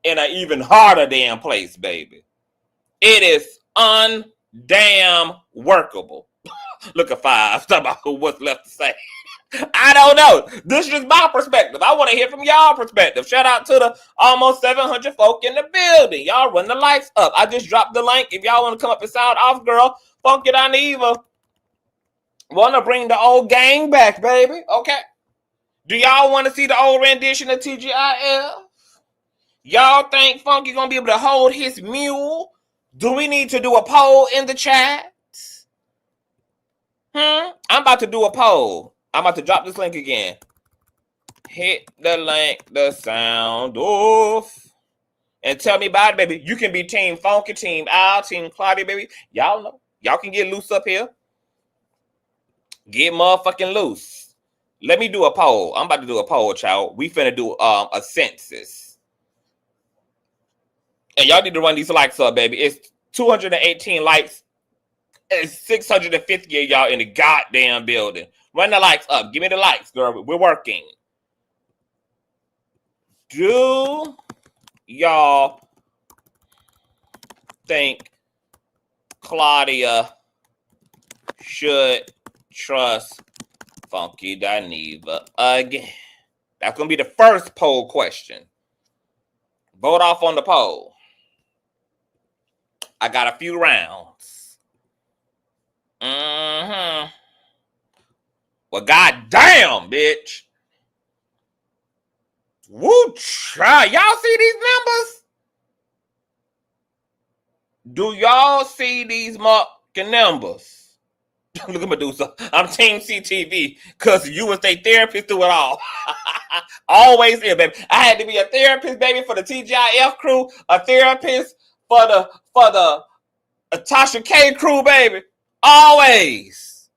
and an even harder damn place, baby. It is undamn workable. Look at 5. Talk about what's left to say. I don't know. This is my perspective. I want to hear from y'all perspective. Shout out to the almost 700 folk in the building. Y'all run the lights up. I just dropped the link. If y'all want to come up and sound off, girl, Funky Dineva. Want to bring the old gang back, baby. Okay. Do y'all want to see the old rendition of TGIF? Y'all think Funky going to be able to hold his mule? Do we need to do a poll in the chat? I'm about to do a poll. I'm about to drop this link again. Hit the link, the sound off. And tell me about it, baby. You can be Team Funky, Team Al, Team Claudia, baby. Y'all know. Y'all can get loose up here. Get motherfucking loose. Let me do a poll. I'm about to do a poll, child. We finna do a census. And y'all need to run these likes up, baby. It's 218 likes. It's 650 of y'all in the goddamn building. Run the likes up. Give me the likes, girl. We're working. Do y'all think Claudia should trust Funky Dineva again? That's going to be the first poll question. Vote off on the poll. I got a few rounds. Well, goddamn, bitch. Woo, try. Y'all see these numbers? Do y'all see these fucking numbers? Look at Medusa. I'm Team CTV because you was a therapist through it all. Always here, baby. I had to be a therapist, baby, for the TGIF crew, a therapist for the Tasha K crew, baby. Always.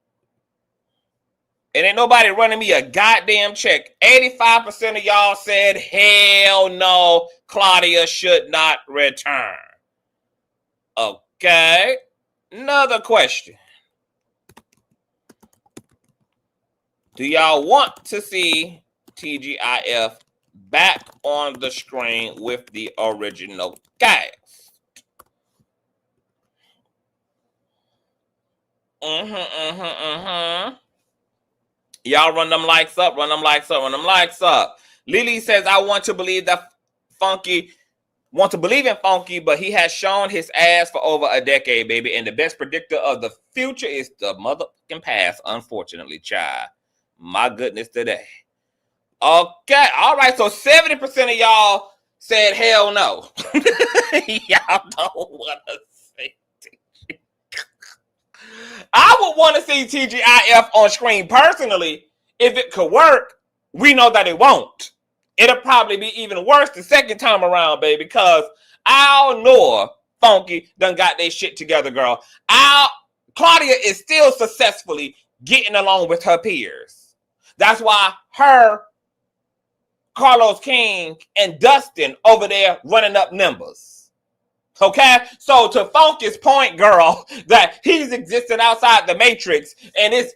And ain't nobody running me a goddamn check. 85% of y'all said, hell no, Claudia should not return. Okay. Another question. Do y'all want to see TGIF back on the screen with the original cast? Y'all run them likes up, run them likes up, run them likes up. Lily says, I want to believe in Funky, but he has shown his ass for over a decade, baby. And the best predictor of the future is the motherfucking past, unfortunately, child. My goodness today. Okay, all right, so 70% of y'all said hell no. Y'all don't want to say TGIF. I would want to see TGIF on screen personally. If it could work, we know that it won't. It'll probably be even worse the second time around, baby, because Al Noor Funky done got their shit together, girl. Claudia is still successfully getting along with her peers. That's why her, Carlos King, and Dustin over there running up numbers. Okay? So to Funky's point, girl, that he's existing outside the Matrix, and it's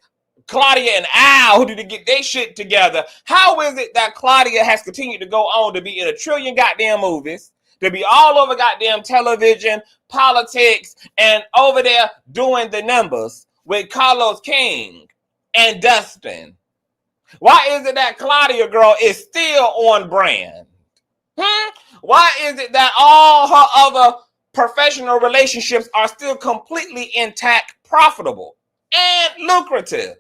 Claudia and Al who need to get their shit together. How is it that Claudia has continued to go on to be in a trillion goddamn movies, to be all over goddamn television, politics, and over there doing the numbers with Carlos King and Dustin? Why is it that Claudia, girl, is still on brand? Why is it that all her other professional relationships are still completely intact, profitable, and lucrative?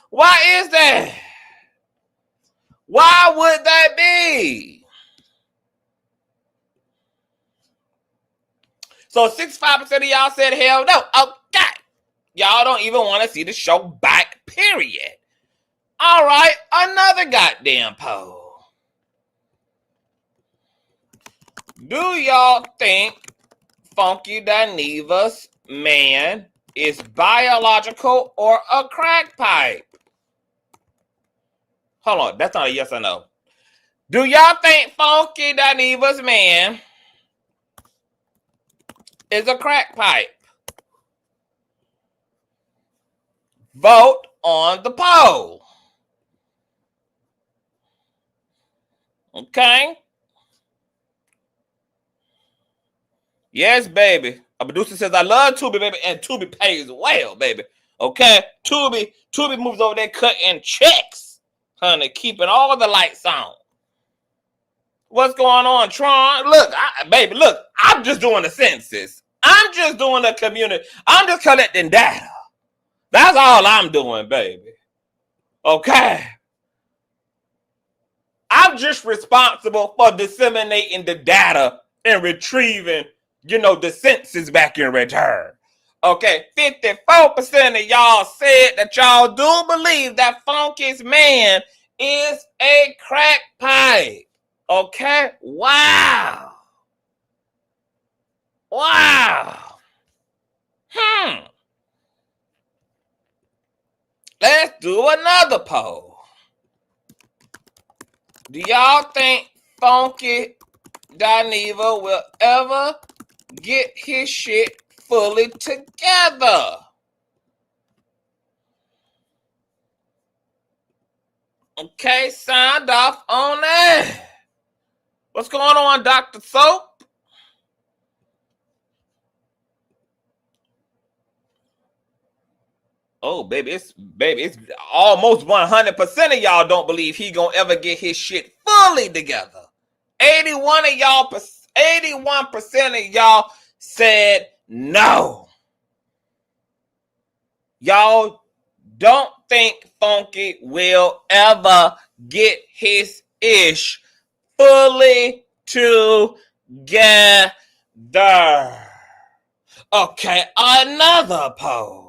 Why is that? Why would that be? So 65% of y'all said hell no. Okay. Y'all don't even want to see the show back, period. All right, another goddamn poll. Do y'all think Funky Dineva's man is biological or a crack pipe? Hold on, that's not a yes or no. Do y'all think Funky Dineva's man is a crack pipe? Vote on the poll. Okay. Yes, baby. A producer says, I love Tubi, baby, and Tubi pays well, baby. Okay, Tubi moves over there cutting checks, honey, keeping all the lights on. What's going on, Tron? Look, baby, look, I'm just doing the census. I'm just doing the community. I'm just collecting data. That's all I'm doing, baby. Okay. I'm just responsible for disseminating the data and retrieving, the census back in return. Okay, 54% of y'all said that y'all do believe that Funky's man is a crack pipe. Okay, wow. Wow. Let's do another poll. Do y'all think Funky Dineva will ever get his shit fully together? Okay, signed off on that. What's going on, Dr. Soap? Oh, baby, it's almost 100% of y'all don't believe he gonna ever get his shit fully together. 81% of y'all said no. Y'all don't think Funky will ever get his ish fully together. Okay, another poll.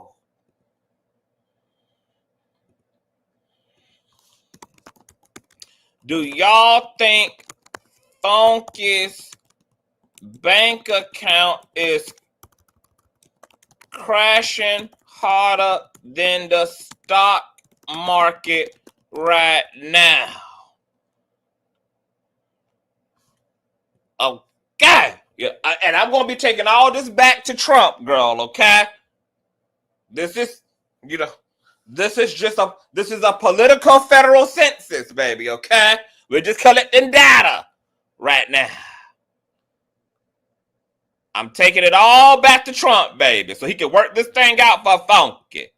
Do y'all think Funky's bank account is crashing harder than the stock market right now? Okay. Yeah, and I'm going to be taking all this back to Trump, girl, okay? This is a political federal census, baby, okay? We're just collecting data right now. I'm taking it all back to Trump, baby, so he can work this thing out for Funky.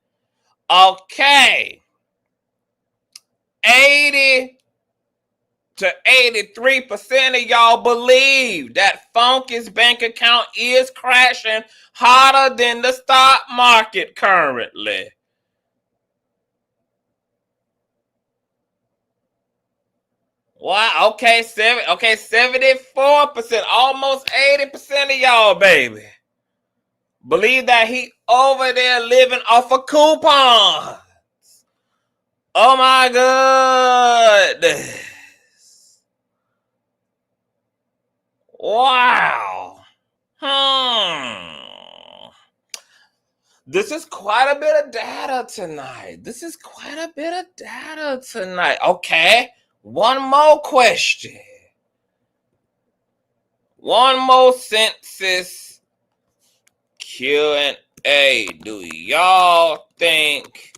Okay. 80 to 83% of y'all believe that Funky's bank account is crashing harder than the stock market currently. Wow, okay, 74%, almost 80% of y'all, baby, believe that he over there living off of coupons. Oh my goodness. Wow. This is quite a bit of data tonight. Okay. One more question. One more census Q&A. Do y'all think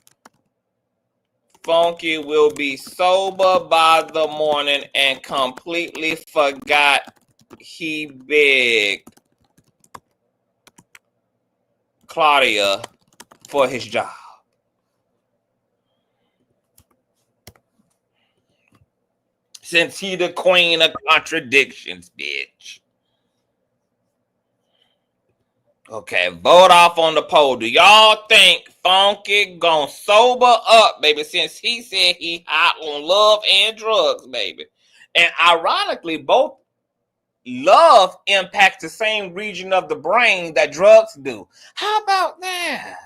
Funky will be sober by the morning and completely forgot he begged Claudia for his job? Since he the queen of contradictions, bitch. Okay, vote off on the poll. Do y'all think Funky gonna sober up, baby, since he said he hot on love and drugs, baby? And ironically, both love impacts the same region of the brain that drugs do. How about that?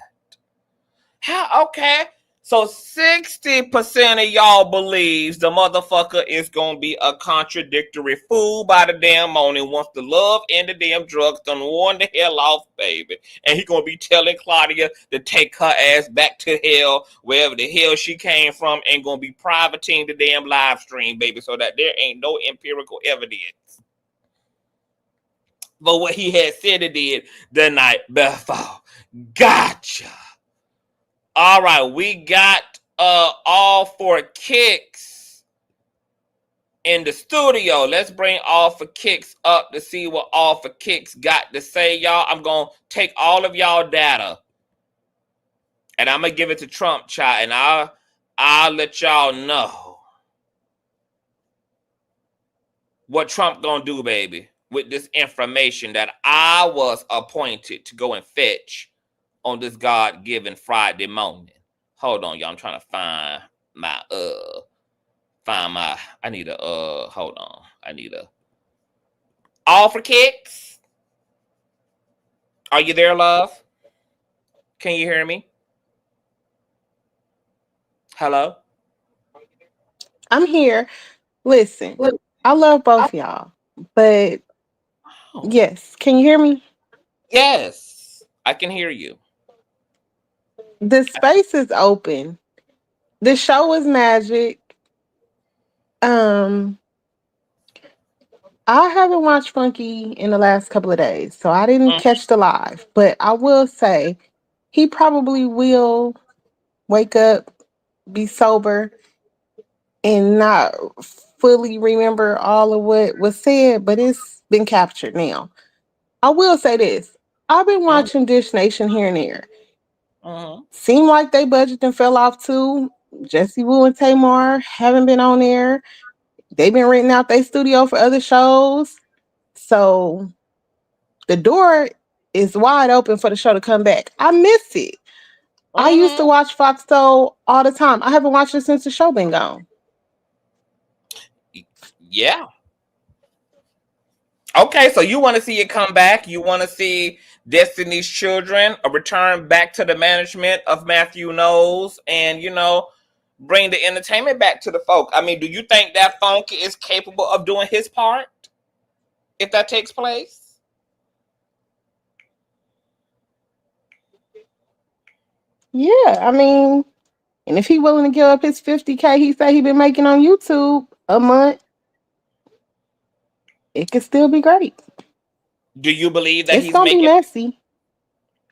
Okay. So 60% of y'all believes the motherfucker is going to be a contradictory fool by the damn morning once the love and the damn drugs done worn the hell off, baby. And he going to be telling Claudia to take her ass back to hell, wherever the hell she came from, and going to be privating the damn live stream, baby, so that there ain't no empirical evidence for what he had said it did the night before. Gotcha. All right, we got All for Kicks in the studio. Let's bring All for Kicks up to see what All for Kicks got to say, y'all. I'm going to take all of y'all data And I'm gonna give it to Trump, child, and I'll let y'all know what Trump gonna do, baby, with this information that I was appointed to go and fetch on this God-given Friday morning. Hold on, y'all. I'm trying to find my I need a hold on. I need a all for kicks. Are you there, love? Can you hear me? Hello? I'm here. Listen, I love both y'all, but Oh, yes, can you hear me? yes, I can hear you. The space is open. The show is magic. Um, I haven't watched Funky in the last couple of days, so I didn't Mm, catch the live. But I will say he probably will wake up, be sober, and not fully remember all of what was said, but it's been captured now. I will say this. I've been mm, watching Dish Nation here and there. mm, Seem like they budget and fell off too. Jesse Wu and Tamar haven't been on there. They've been renting out their studio for other shows. So the door is wide open for the show to come back. I miss it. I used to mm. watch Fox Soul all the time. I haven't watched it since the show been gone. Yeah. Okay, so you want to see it come back? You want to see Destiny's Children return back to the management of Matthew Knowles and, bring the entertainment back to the folk? I mean, do you think that Funky is capable of doing his part if that takes place? Yeah, I mean, and if he willing to give up his 50K he said he been making on YouTube a month, it could still be great. Do you believe that It's he's gonna be making? messy.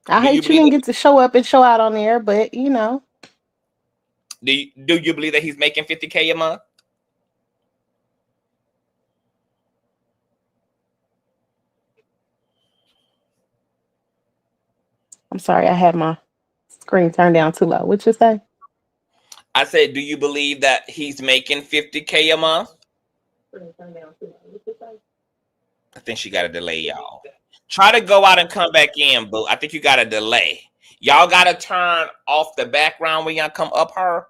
I Do you hate you believe didn't that? get to show up and show out on there, but Do you believe that he's making 50K a month? I'm sorry, I had my screen turned down too low. What you say? I said, do you believe that he's making 50K a month? I think she got a delay, y'all. Try to go out and come back in, boo. I think you got a delay. Y'all got to turn off the background when y'all come up her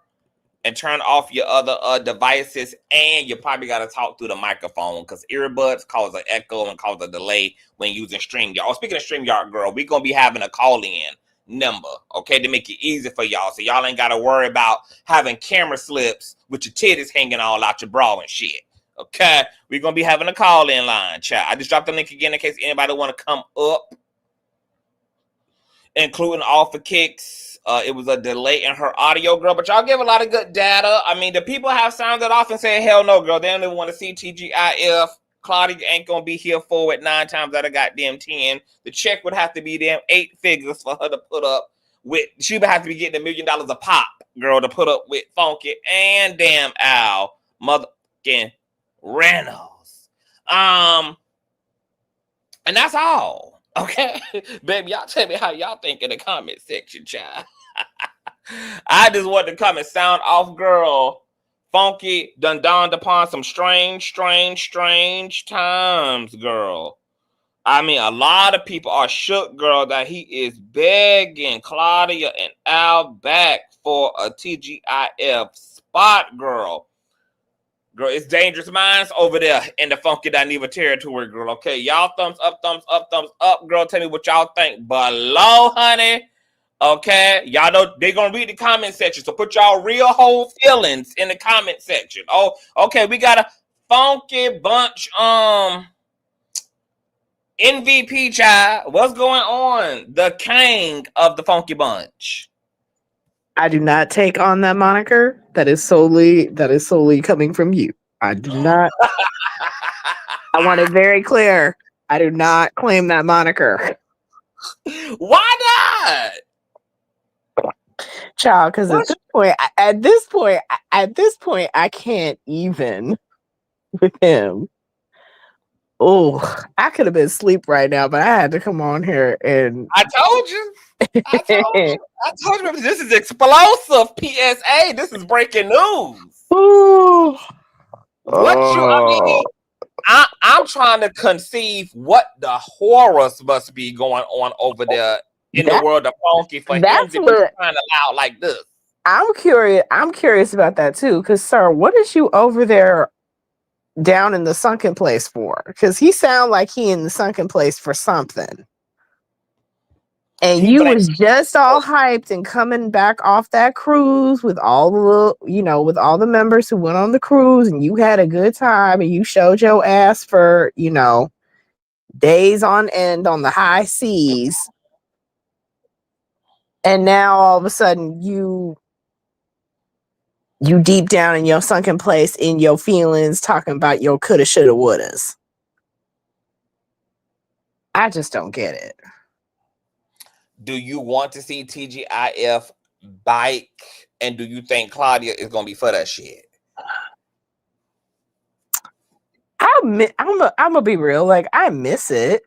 and turn off your other devices. And you probably got to talk through the microphone because earbuds cause an echo and cause a delay when using StreamYard. Oh, speaking of StreamYard, girl, we're going to be having a call-in number, okay, to make it easy for y'all. So y'all ain't got to worry about having camera slips with your titties hanging all out your bra and shit. Okay, we're going to be having a call-in line, chat. I just dropped the link again in case anybody want to come up, including all for kicks. It was a delay in her audio, girl, but y'all give a lot of good data. I mean, the people have sounded off and said, hell no, girl. They don't even want to see TGIF. Claudia ain't going to be here for it 9 times out of goddamn 10. The check would have to be damn 8 figures for her to put up with. She would have to be getting $1 million a pop, girl, to put up with Funky and damn Al motherfucking Reynolds. And that's all. Okay, baby, y'all tell me how y'all think in the comment section, child. I just want to come and sound off, girl. Funky done dawned upon some strange times, girl. I mean, a lot of people are shook, girl, that he is begging Claudia and Al back for a TGIF spot, girl. Girl, it's Dangerous Minds over there in the Funky Dineva territory, girl. Okay, y'all thumbs up, girl. Tell me what y'all think below, honey. Okay, y'all know they're gonna read the comment section, so put y'all real whole feelings in the comment section. Oh, okay, we got a Funky Bunch MVP, child. What's going on? The king of the Funky Bunch. I do not take on that moniker. That is solely coming from you. I do not. I want it very clear. I do not claim that moniker. Why not? Child, because at this point, I can't even with him. Oh, I could have been asleep right now, but I had to come on here and I told you. I told you. I told you this is explosive. PSA. This is breaking news. Ooh. What you? I mean, I'm trying to conceive what the horrors must be going on over there in the world of Funky for him that's to be what crying aloud like this. I'm curious about that too. Because, sir, what is you over there down in the sunken place for? Because he sound like he in the sunken place for something. And He you blamed- was just all hyped and coming back off that cruise with all the with all the members who went on the cruise, and you had a good time and you showed your ass for, days on end on the high seas. And now all of a sudden you deep down in your sunken place in your feelings talking about your coulda, shoulda, wouldas. I just don't get it. Do you want to see TGIF bike? And do you think Claudia is going to be for that shit? I'm gonna be real. Like, I miss it.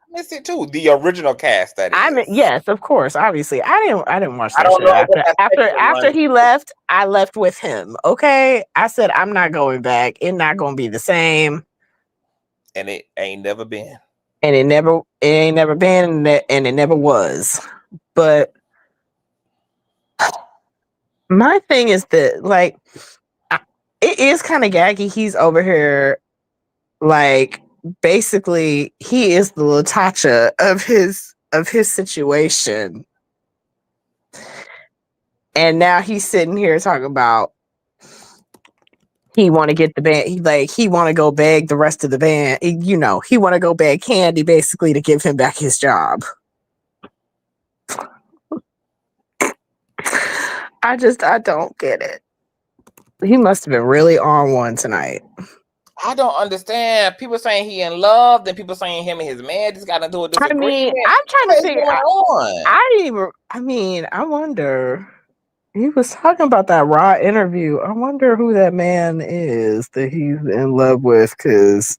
I miss it too. The original cast, that is. Yes, of course. Obviously, I didn't watch that don't shit know after he left. I left with him. Okay, I said I'm not going back. It's not gonna be the same. And it ain't never been. And it ain't never been, and it never was. But my thing is that, like, it is kind of gaggy. He's over here, like, basically, he is the Latasha of his situation. And now he's sitting here talking about he want to get the band. He want to go beg the rest of the band. He want to go beg Candy basically to give him back his job. I don't get it. He must have been really on one tonight. I don't understand. People saying he in love, then people saying him and his man just got into a disagreement. I mean, I'm trying to figure out. On? I wonder. He was talking about that Raw interview. I wonder who that man is that he's in love with, because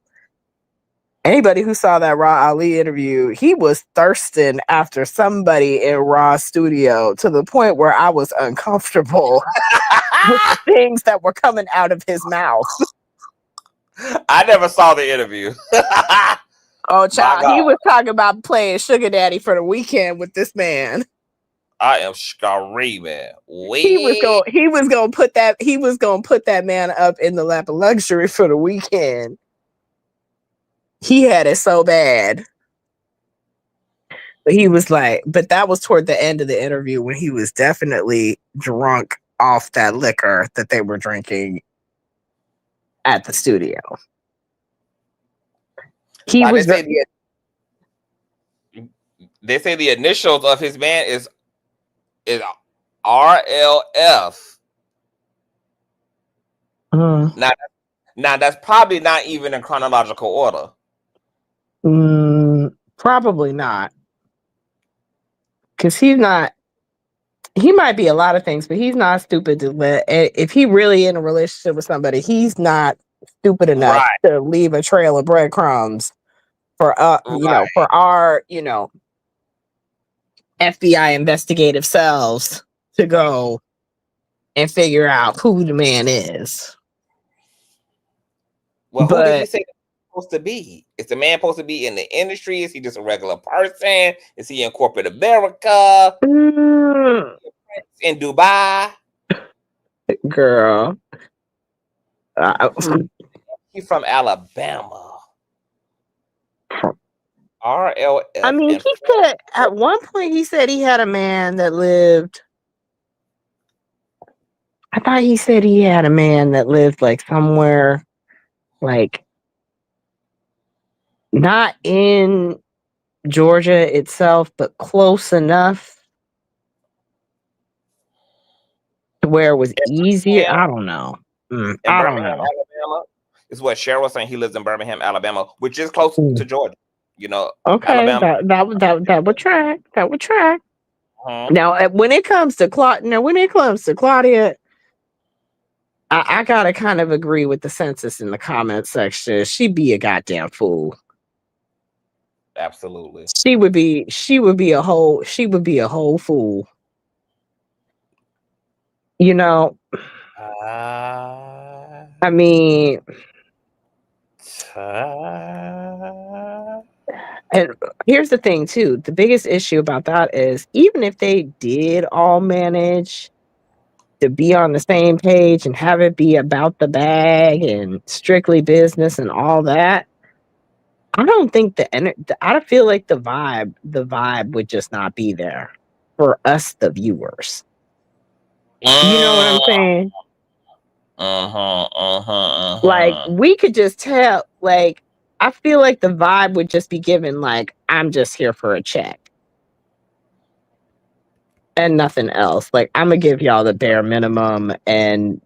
anybody who saw that Raw Ali interview, he was thirsting after somebody in Raw's studio to the point where I was uncomfortable with the things that were coming out of his mouth. I never saw the interview. Oh, child, he was talking about playing sugar daddy for the weekend with this man. I am screaming. He was gonna put that man up in the lap of luxury for the weekend. He had it so bad. But he was like, but that was toward the end of the interview when he was definitely drunk off that liquor that they were drinking at the studio. They say the initials of his band is RLF. Now that's probably not even in chronological order. Probably not. Because he might be a lot of things, but he's not stupid to if he really in a relationship with somebody, he's not stupid enough to leave a trail of breadcrumbs for for our FBI investigative selves to go and figure out who the man is. Well, who did he say supposed to be? Is the man supposed to be in the industry? Is he just a regular person? Is he in corporate America? In Dubai? Girl. He's from Alabama. RLF. I mean, he said at one point he said he had a man that lived. I thought he said he had a man that lived like somewhere, like not in Georgia itself, but close enough to where it was easier. I don't know. I don't know. Alabama is what Cheryl was saying. He lives in Birmingham, Alabama, which is close to Georgia. Okay, Alabama. that would track. That would track. Now, when it comes to Claudia, I gotta kind of agree with the census in the comment section. She'd be a goddamn fool. Absolutely. She would be a whole fool. You know, I mean, and here's the thing too. The biggest issue about that is even if they did all manage to be on the same page and have it be about the bag and strictly business and all that, I don't think I don't feel like the vibe would just not be there for us, the viewers. You know what I'm saying? Like we could just tell, like, I feel like the vibe would just be given like, I'm just here for a check and nothing else. Like, I'm gonna give y'all the bare minimum and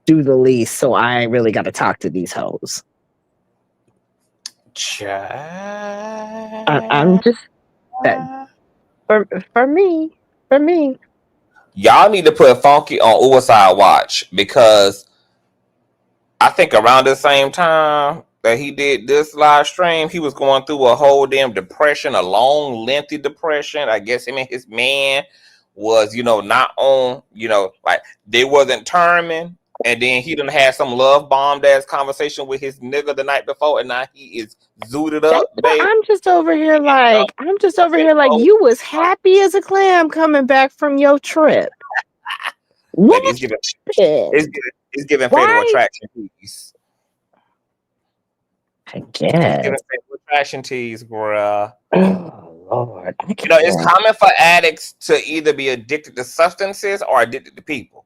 do the least, so I ain't really got to talk to these hoes. I'm just that for me. Y'all need to put Funky on Suicide Watch because I think around the same time that he did this live stream, he was going through a whole damn depression, a long, lengthy depression. I guess him and his man was, not on, like they wasn't terming. And then he done had some love bombed ass conversation with his nigga the night before, and now he is zooted up, baby. I'm just over here like, you was happy as a clam coming back from your trip. What? It's giving Fatal Attraction tease. I guess. It's giving Fatal Attraction tease, bro. Oh Lord. It's common for addicts to either be addicted to substances or addicted to people.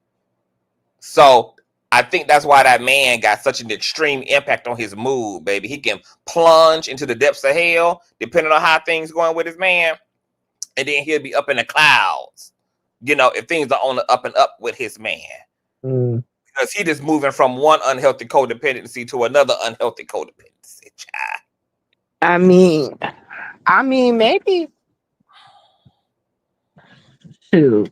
So I think that's why that man got such an extreme impact on his mood, baby. He can plunge into the depths of hell, depending on how things going with his man, and then he'll be up in the clouds. If things are on the up and up with his man. Because he just moving from one unhealthy codependency to another unhealthy codependency. I mean, maybe. Shoot.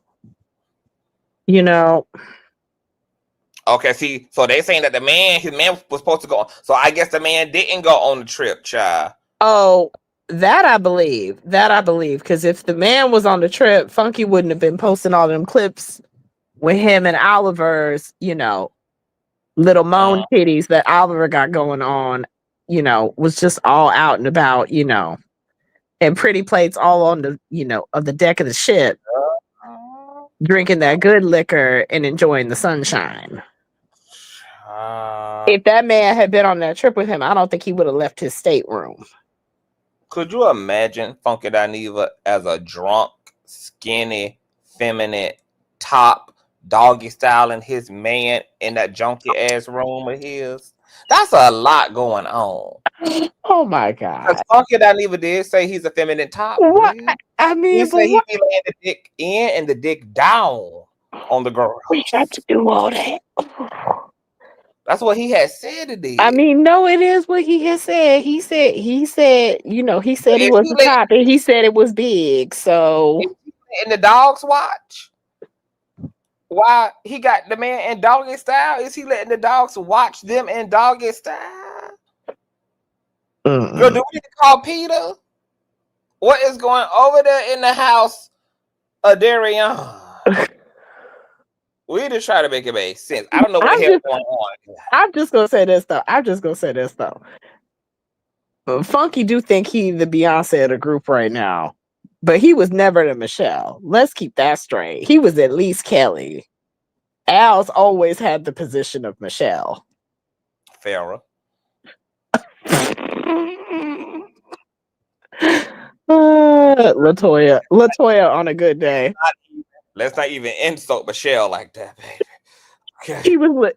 Okay, see, so they saying that his man was supposed to go. So I guess the man didn't go on the trip, child. Oh, that I believe. Because if the man was on the trip, Funky wouldn't have been posting all them clips with him and Oliver's, little moan titties that Oliver got going on, was just all out and about, and pretty plates all on the, of the deck of the ship, drinking that good liquor and enjoying the sunshine. If that man had been on that trip with him, I don't think he would have left his stateroom. Could you imagine Funky Dineva as a drunk, skinny, feminine, top, doggy styling his man in that junky ass room of his? That's a lot going on. Oh my God. Funky Dineva did say he's a feminine top. What? I mean, he said he be laying the dick in and the dick down on the girl. We got to do all that. That's what he had said it did. I mean, no, it is what he has said. He said, he was the top and he said it was big. So in the dog's watch, why he got the man in doggy style? Is he letting the dogs watch them in doggy style? Girl, do we need to call Peter? What is going over there in the house of Darian? We just try to make it make sense. I don't know what the hell's going on. I'm just gonna say this though. Funky do think he the Beyonce of the group right now, but he was never the Michelle. Let's keep that straight. He was at least Kelly. Al's always had the position of Michelle. Farrah. Latoya on a good day. Let's not even insult Michelle like that, baby. Okay.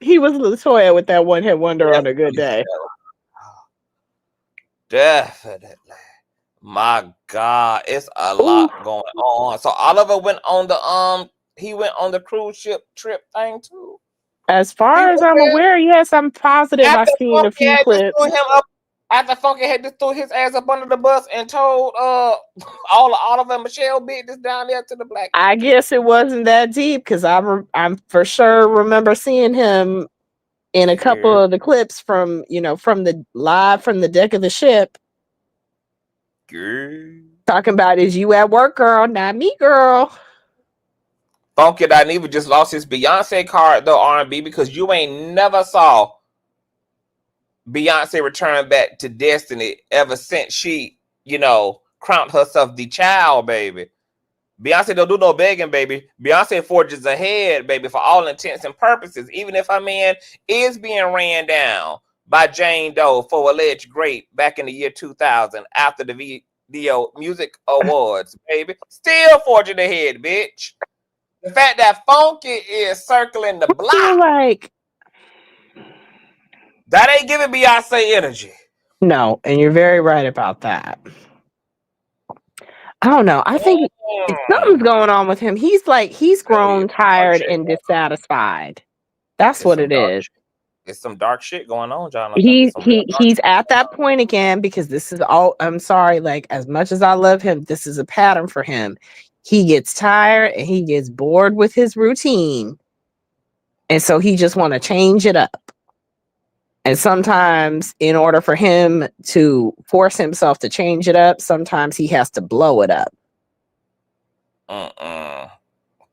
He was Latoya with that one hit wonder on a good day. Definitely. My God, it's a lot going on. So Oliver went on the cruise ship trip thing too. As far as I'm aware, yes, I'm positive I've seen a few clips. After Funky had just threw his ass up under the bus and told all of them Michelle business down there to the black. I guess it wasn't that deep because I'm for sure remember seeing him in a couple of the clips from from the deck of the ship. Girl. Talking about is you at work, girl, not me, girl. Funky Dineva just lost his Beyonce card though, R&B, because you ain't never saw Beyonce return back to Destiny ever since she, crowned herself the child, baby. Beyonce don't do no begging, baby. Beyonce forges ahead, baby, for all intents and purposes. Even if her man is being ran down by Jane Doe for alleged rape back in the year 2000 after the Video Music Awards, baby. Still forging ahead, bitch. The fact that Funky is circling the block, like that ain't giving Beyonce energy. No, and you're very right about that. I don't know. I think something's going on with him. He's grown tired and dissatisfied. That's what it is. It's some dark shit going on, Jonathan. He's at that point again because this is all. I'm sorry, like as much as I love him, this is a pattern for him. He gets tired and he gets bored with his routine, and so he just want to change it up. And sometimes, in order for him to force himself to change it up, sometimes he has to blow it up.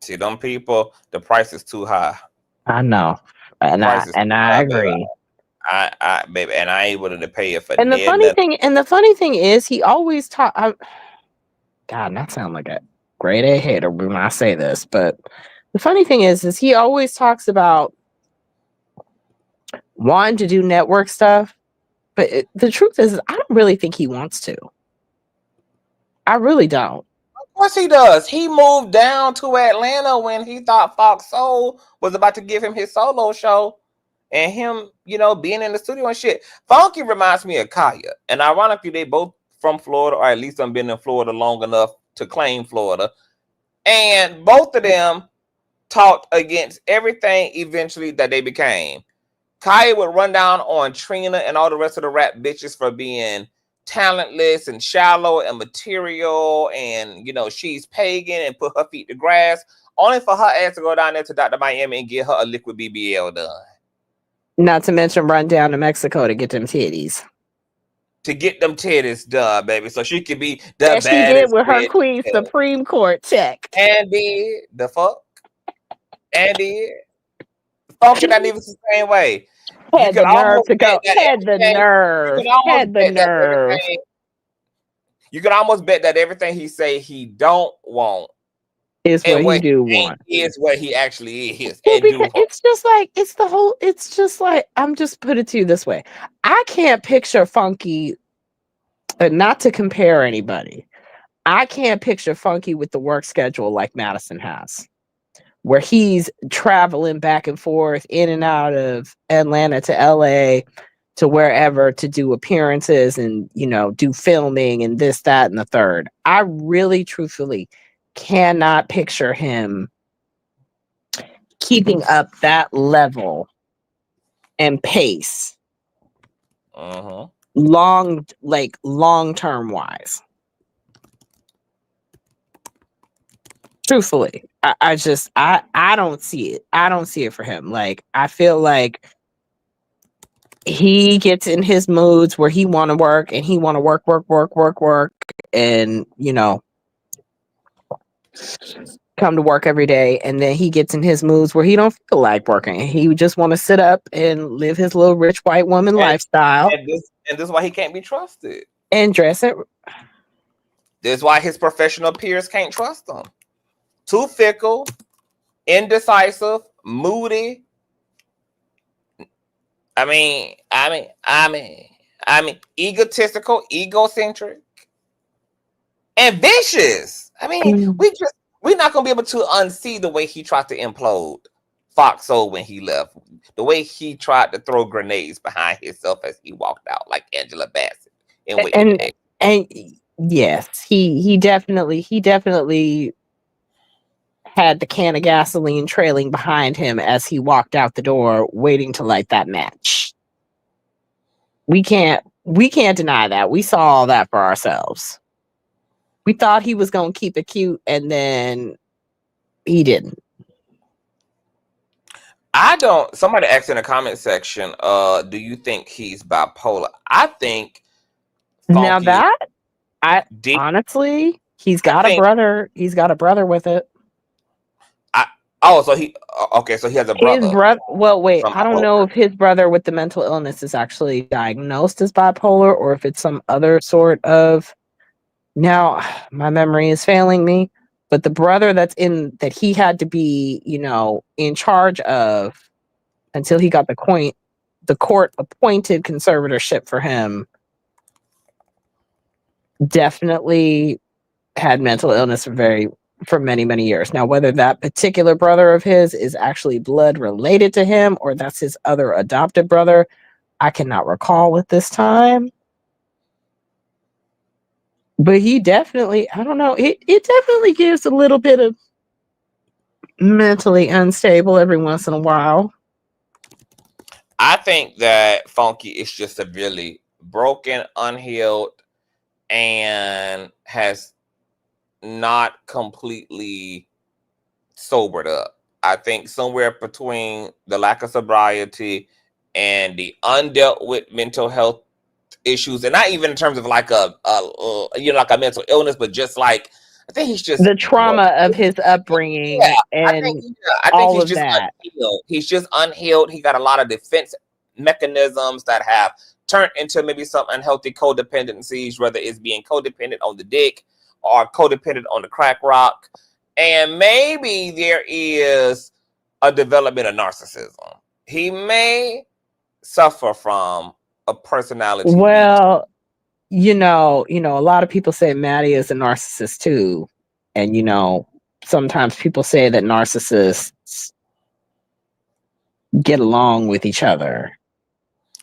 See, them people, the price is too high. I know, and I agree. Baby, and I ain't willing to pay it for. And the funny thing is, he always talk. God, that sound like a grade A hater when I say this, but the funny thing is he always talks about wanting to do network stuff, but the truth is, I don't really think he wants to. I really don't. Of course he does. He moved down to Atlanta when he thought Fox Soul was about to give him his solo show, and him, being in the studio and shit. Funky reminds me of Kaya, and ironically, they both from Florida, or at least I've been in Florida long enough to claim Florida, and both of them talked against everything eventually that they became. Kaya would run down on Trina and all the rest of the rap bitches for being talentless and shallow and material, and she's pagan and put her feet to grass, only for her ass to go down there to Dr. Miami and get her a liquid BBL done. Not to mention run down to Mexico to get them titties. To get them titties done, baby, so she could be the baddest. She did with her Queen Supreme Court check. And did the fuck? And did. Funky not even the same way. Had the nerve to go. Had the nerve. Had the nerve. You could almost bet that everything he say he don't want is what he do want. Is what he actually is. Well, because it's just like I'm just put it to you this way. I can't picture Funky, not to compare anybody. I can't picture Funky with the work schedule like Madison has, where he's traveling back and forth in and out of Atlanta to LA to wherever to do appearances and, do filming and this, that, and the third. I really, truthfully cannot picture him keeping up that level and pace long-term wise. Truthfully, I don't see it. I don't see it for him. Like, I feel like he gets in his moods where he want to work and he want to work, and come to work every day. And then he gets in his moods where he don't feel like working. He just want to sit up and live his little rich white woman lifestyle. And this is why he can't be trusted. And dress it. This is why his professional peers can't trust him. Too fickle, indecisive, moody. I mean, egotistical, egocentric, and vicious. I mean, we're not gonna be able to unsee the way he tried to implode Fox Soul when he left, the way he tried to throw grenades behind himself as he walked out, like Angela Bassett. And yes, he definitely had the can of gasoline trailing behind him as he walked out the door, waiting to light that match. We can't We can't deny that. We saw all that for ourselves. We thought he was going to keep it cute, and then he didn't. I don't. Somebody asked in the comment section, do you think he's bipolar? I think Now Funky that I deep. honestly, he's I got a think. brother. He's got a brother with it. So he. Okay, so he has a His brother. brother. Well, wait. From I don't know if his brother with the mental illness is actually diagnosed as bipolar, or if it's some other sort of. Now, my memory is failing me, but the brother that he had to be, in charge of until he got the court appointed conservatorship for him, definitely had mental illness for many, many years. Now, whether that particular brother of his is actually blood related to him or that's his other adopted brother, I cannot recall at this time. But he definitely, I don't know, it definitely gives a little bit of mentally unstable every once in a while. I think that Funky is just severely broken, unhealed, and has not completely sobered up. I think somewhere between the lack of sobriety and the undealt with mental health issues, and not even in terms of like a mental illness, but just like I think he's just The trauma of his upbringing I think all he's of just that. unhealed. He's just unhealed. He got a lot of defense mechanisms that have turned into maybe some unhealthy codependencies, whether it's being codependent on the dick or codependent on the crack rock. And maybe there is a development of narcissism. He suffer from a personality. Well, a lot of people say Maddie is a narcissist too. And, sometimes people say that narcissists get along with each other.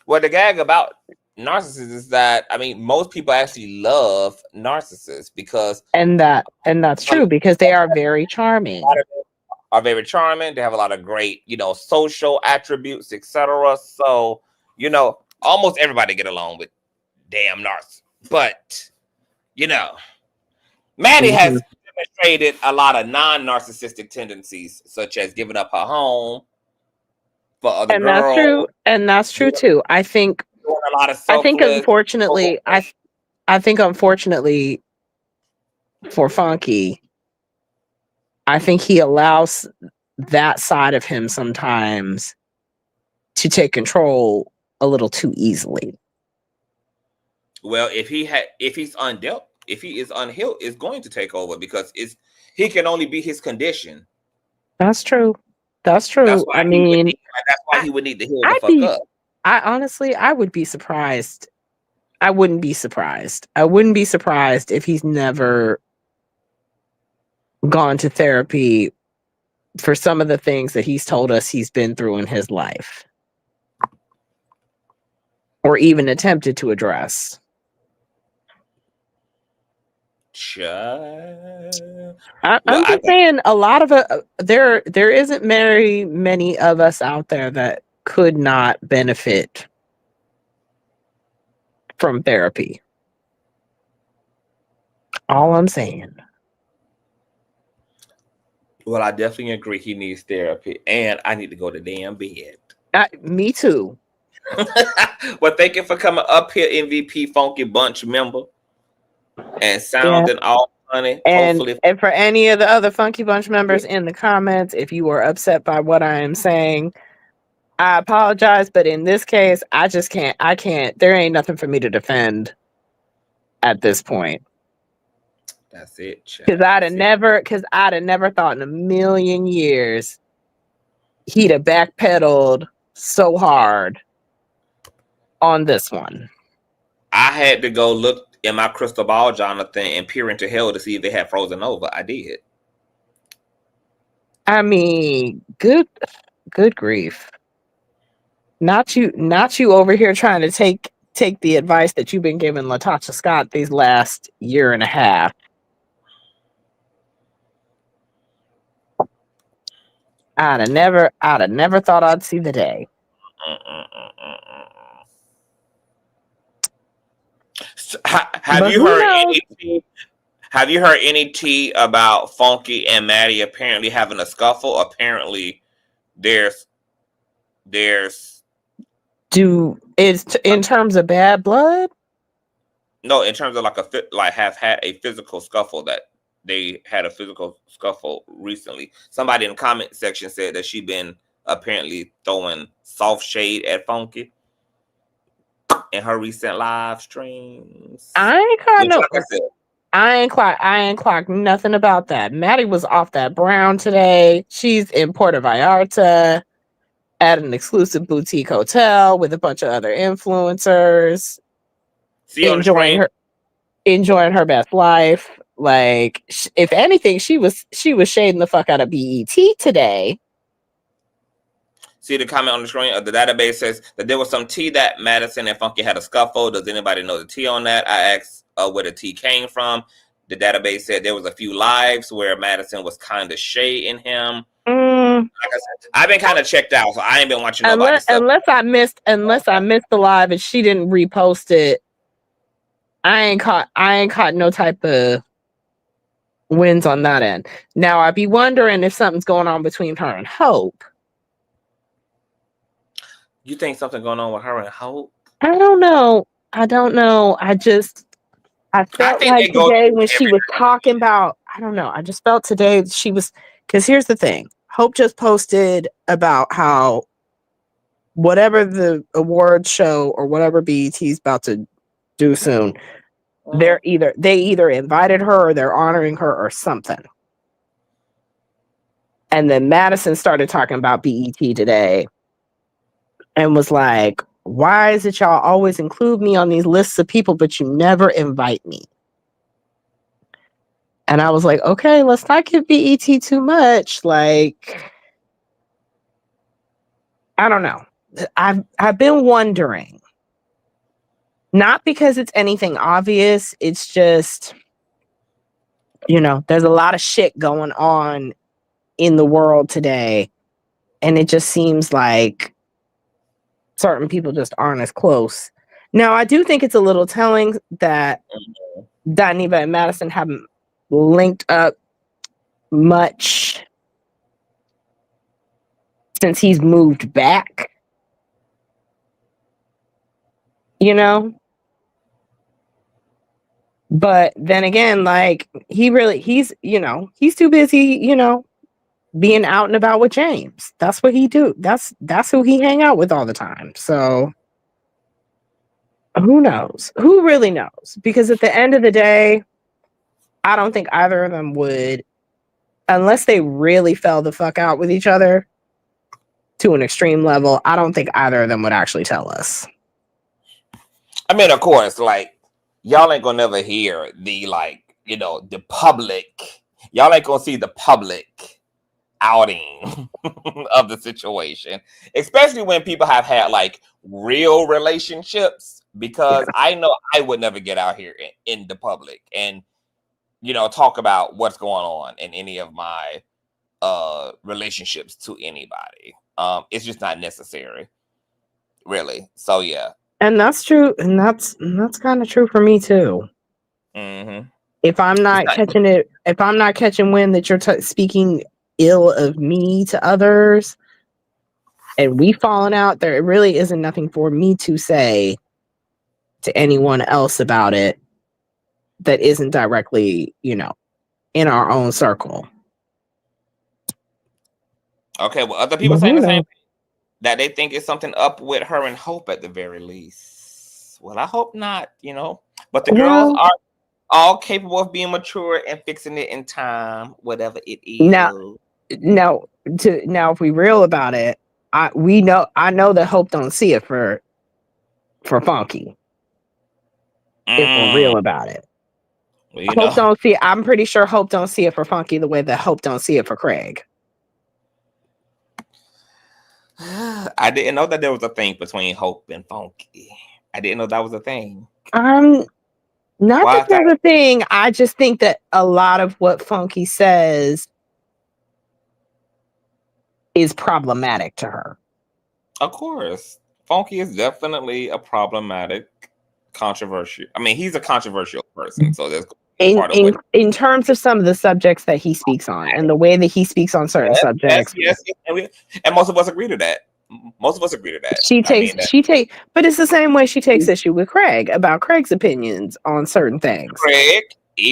Well, the gag about narcissists is that, I mean, most people actually love narcissists because... And that's true because they are very charming. Are very charming. They have a lot of great, social attributes, etc. So, almost everybody get along with damn narcissists. But, Maddie has demonstrated a lot of non-narcissistic tendencies, such as giving up her home for other girls. That's true. And that's true too. I think doing a lot of unfortunately, I think unfortunately for Funky, I think he allows that side of him sometimes to take control a little too easily. Well, if he is unhealed, it's going to take over because he can only be his condition. That's true. That's true. That's why he would need to heal the fuck up. I honestly, I would be surprised. I wouldn't be surprised. I wouldn't be surprised if he's never gone to therapy for some of the things that he's told us he's been through in his life. Or even attempted to address. I'm just saying a lot of there isn't very many of us out there that could not benefit from therapy. All I'm saying. Well, I definitely agree he needs therapy, and I need to go to damn bed. Me too. Well, thank you for coming up here, MVP Funky Bunch member, and sounding all funny. And for any of the other Funky Bunch members in the comments, if you were upset by what I am saying, I apologize. But in this case, I just can't. I can't. There ain't nothing for me to defend at this point. That's it. Because I'd have never thought in a million years he'd have backpedaled so hard on this one. I had to go look in my crystal ball, Jonathan, and peer into hell to see if they had frozen over. I did. I mean, good grief. Not you over here trying to take the advice that you've been giving LaTosha Scott these last year and a half. I'd have never thought I'd see the day. Have But you who heard knows? any tea? Have you heard any tea about Funky and Maddie apparently having a scuffle? Apparently, there's In terms of bad blood? no, in terms of like have had a physical scuffle, that they had a physical scuffle recently. Somebody in the comment section said that she been apparently throwing soft shade at Funky in her recent live streams. I ain't caught Which, no. like I said, I ain't clocked nothing about that. Maddie was off that brown today. She's in Puerto Vallarta at an exclusive boutique hotel with a bunch of other influencers, see on the screen. enjoying her best life. Like, if anything, she was shading the fuck out of BET today. See the comment on the screen. The database says that there was some tea that Madison and Funky had a scuffle. Does anybody know the tea on that? I asked where the tea came from. The database said there was a few lives where Madison was kind of shading him. Like I said, I've been kind of checked out, so I ain't been watching nobody stuff. Unless I missed the live and she didn't repost it. I ain't caught no type of wins on that end. Now I'd be wondering if something's going on between her and Hope. You think something going on with her and Hope? I don't know. I felt like today when she was talking about, I don't know. I just felt today she was, because here's the thing. Hope just posted about how whatever the award show or whatever BET's about to do soon, they either invited her or they're honoring her or something. And then Madison started talking about BET today and was like, why is it y'all always include me on these lists of people, but you never invite me? And I was like, okay, let's not give BET too much. Like, I don't know. I've been wondering. Not because it's anything obvious. It's just, there's a lot of shit going on in the world today. And it just seems like certain people just aren't as close. Now, I do think it's a little telling that Dineva and Madison haven't linked up much since he's moved back. But then again, like, he's too busy, being out and about with James. That's what he do. That's who he hang out with all the time. So who knows? Who really knows? Because at the end of the day, I don't think either of them would, unless they really fell the fuck out with each other to an extreme level. I don't think either of them would actually tell us. I mean, of course, like, y'all ain't gonna never hear the, the public. Y'all ain't gonna see the public outing of the situation, especially when people have had like real relationships, because I know I would never get out here in the public and talk about what's going on in any of my relationships to anybody. It's just not necessary, really. So yeah, and that's true, and that's kind of true for me too. If I'm not catching wind that you're speaking ill of me to others and we falling out, there really isn't nothing for me to say to anyone else about it that isn't directly, in our own circle. Okay, well, other people saying the same thing, that they think it's something up with her and Hope at the very least. Well, I hope not, but the girls are all capable of being mature and fixing it in time, whatever it is. Now, if we real about it, I know that Hope don't see it for Funky. If we're real about it, Hope don't see. I'm pretty sure Hope don't see it for Funky the way that Hope don't see it for Craig. I didn't know that there was a thing between Hope and Funky. I didn't know that was a thing. Not that there's a thing. I just think that a lot of what Funky says is problematic to her. Of course. Funky is definitely a problematic controversial. I mean, he's a controversial person, so that's in terms of some of the subjects that he speaks on and the way that he speaks on certain subjects. Yes. And most of us agree to that. Most of us agree to that. But it's the same way she takes issue with Craig about Craig's opinions on certain things. Craig,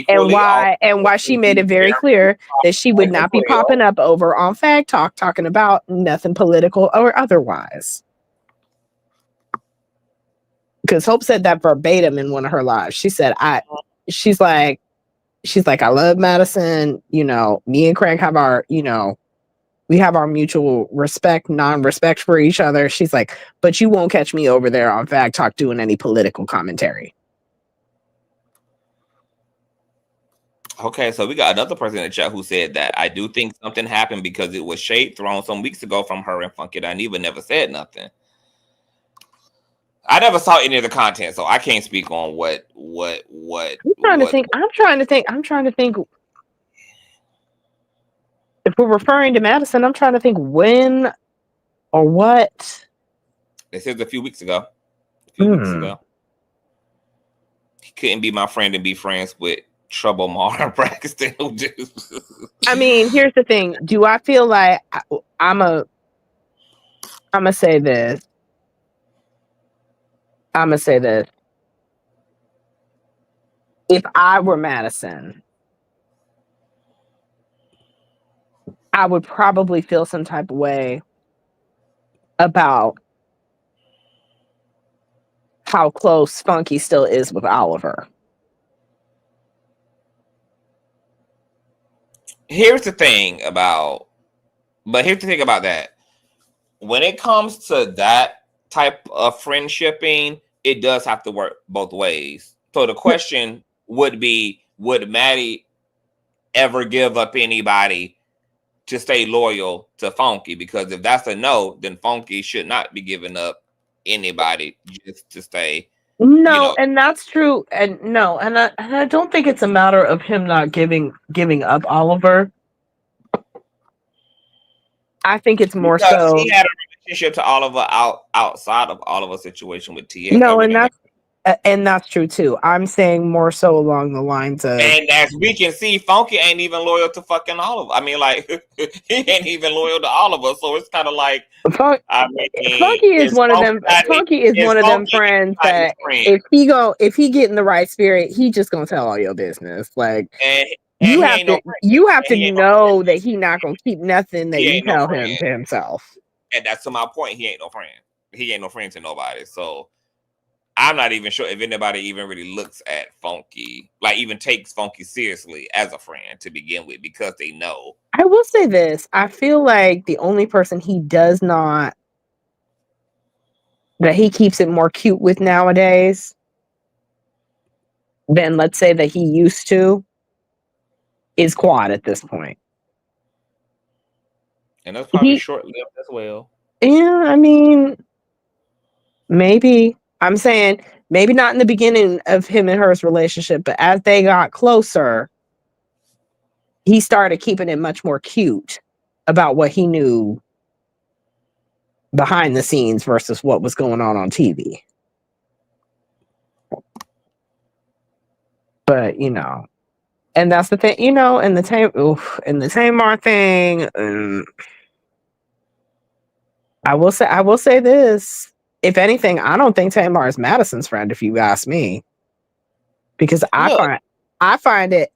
and why she made it very clear that she would not be popping up over on Fag Talk talking about nothing political or otherwise. Because Hope said that verbatim in one of her lives. She said, she's like, I love Madison. You know, me and Craig have our, you know, we have our mutual respect, non-respect for each other. She's like, but you won't catch me over there on Fag Talk doing any political commentary. Okay, so we got another person in the chat who said that I do think something happened because it was shade thrown some weeks ago from her and Funky Dineva never said nothing. I never saw any of the content, so I can't speak on what. I'm trying to think. If we're referring to Madison, I'm trying to think when or what. This is a few weeks ago. He couldn't be my friend and be friends with Trouble Mara Braxton. I mean, here's the thing. Do I feel like I'm gonna say this? I'm gonna say this. If I were Madison, I would probably feel some type of way about how close Funky still is with Oliver. Here's the thing about that. When it comes to that type of friendshipping, it does have to work both ways. So the question would be, would Maddie ever give up anybody to stay loyal to Funky? Because if that's a no, then Funky should not be giving up anybody just to stay. No, and that's true. And no, and I don't think it's a matter of him not giving up Oliver. I think it's more so he had a relationship to Oliver outside of Oliver's situation with TEA. No, and that's true too. I'm saying more so along the lines of, and as we can see, Funky ain't even loyal to fucking Oliver. I mean, like he ain't even loyal to Oliver, so it's kind of like Funky is one of them. Funky is one of them friends that if he get in the right spirit, he just gonna tell all your business. Like you have to know that he not gonna keep nothing that you tell him to himself. And that's to my point. He ain't no friend. He ain't no friend to nobody. So I'm not even sure if anybody even really looks at Funky, like even takes Funky seriously as a friend to begin with, because they know. I will say this. I feel like the only person he does not, that he keeps it more cute with nowadays than, let's say, that he used to, is Quad at this point. And that's probably short-lived as well. Yeah, I mean, maybe. I'm saying maybe not in the beginning of him and her's relationship, but as they got closer, he started keeping it much more cute about what he knew behind the scenes versus what was going on TV. But, you know, and that's the thing, you know, and the Tamar thing, I will say this. If anything, I don't think Tamar is Madison's friend, if you ask me, because I find it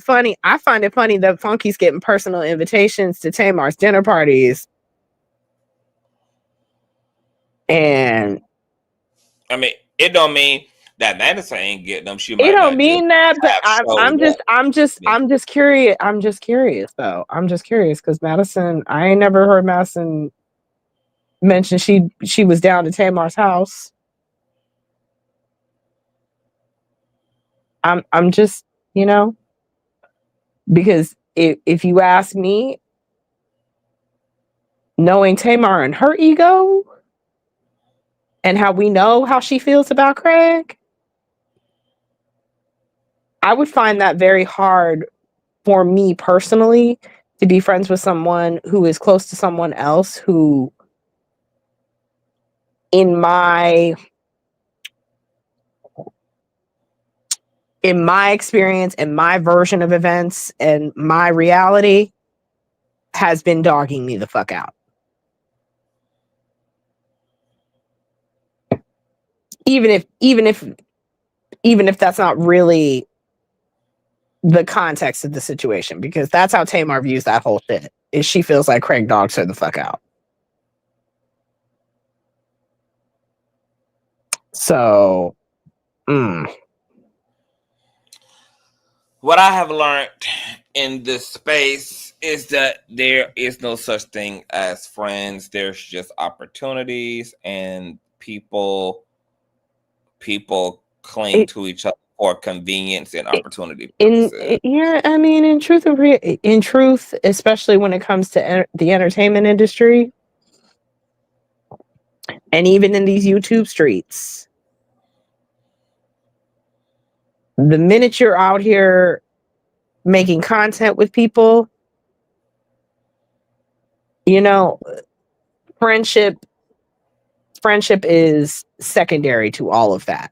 funny. I find it funny that Funky's getting personal invitations to Tamar's dinner parties, and I mean, it don't mean that Madison ain't getting them. It don't mean that, but I'm just curious. I'm just curious though. I'm just curious because Madison, I ain't never heard Madison mentioned she was down to Tamar's house. I'm just, you know, because if you ask me, knowing Tamar and her ego and how we know how she feels about Craig, I would find that very hard for me personally to be friends with someone who is close to someone else who, in my in my experience and my version of events and my reality, has been dogging me the fuck out. Even if that's not really the context of the situation, because that's how Tamar views that whole shit. Is she feels like Craig dogs her the fuck out. So, what I have learned in this space is that there is no such thing as friends. There's just opportunities, and people cling to each other for convenience and opportunity purposes. Yeah, I mean, in truth, especially when it comes to the entertainment industry, and even in these YouTube streets, the minute you're out here making content with people, you know, friendship is secondary to all of that.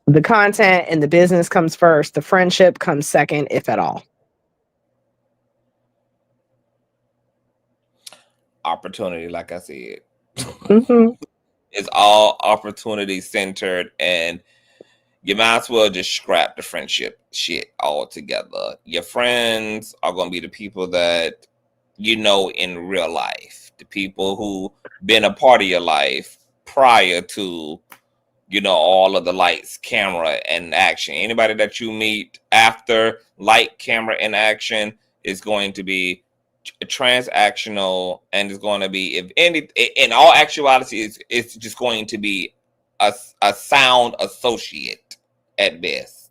The content and the business comes first. The friendship comes second, if at all. Opportunity, like I said. Mm-hmm. It's all opportunity centered, and you might as well just scrap the friendship shit altogether. Your friends are going to be the people that you know in real life, the people who been a part of your life prior to, you know, all of the lights, camera, and action. Anybody that you meet after light, camera, and action is going to be transactional, and is going to be, if any, in all actuality, it's just going to be a sound associate at best.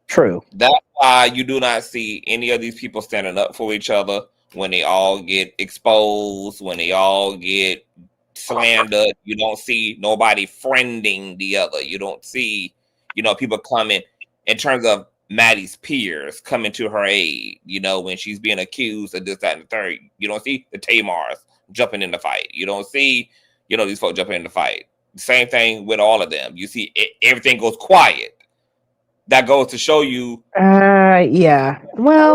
True. That's why you do not see any of these people standing up for each other when they all get exposed, when they all get slandered. You don't see nobody friending the other. You don't see, you know, people coming in terms of Maddie's peers coming to her aid, you know, when she's being accused of this, that, and the third. You don't see the Tamars jumping in the fight. You don't see, you know, these folks jumping in the fight. Same thing with all of them. You see everything goes quiet. That goes to show you. Yeah. Well,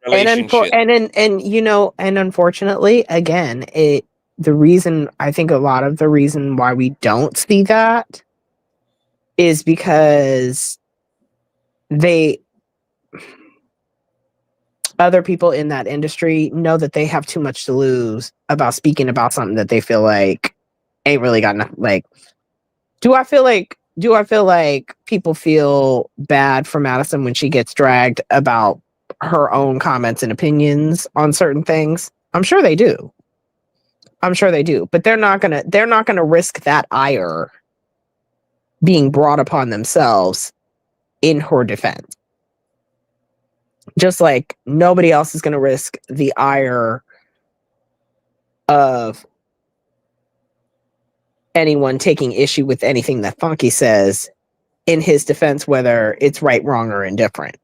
relationship. And you know, and unfortunately, again, the reason, I think a lot of the reason why we don't see that is because other people in that industry know that they have too much to lose about speaking about something that they feel like ain't really got nothing. Like, do I feel like people feel bad for Madison when she gets dragged about her own comments and opinions on certain things? I'm sure they do. But they're not gonna risk that ire being brought upon themselves in her defense. Just like nobody else is gonna risk the ire of anyone taking issue with anything that Funky says in his defense, whether it's right, wrong, or indifferent.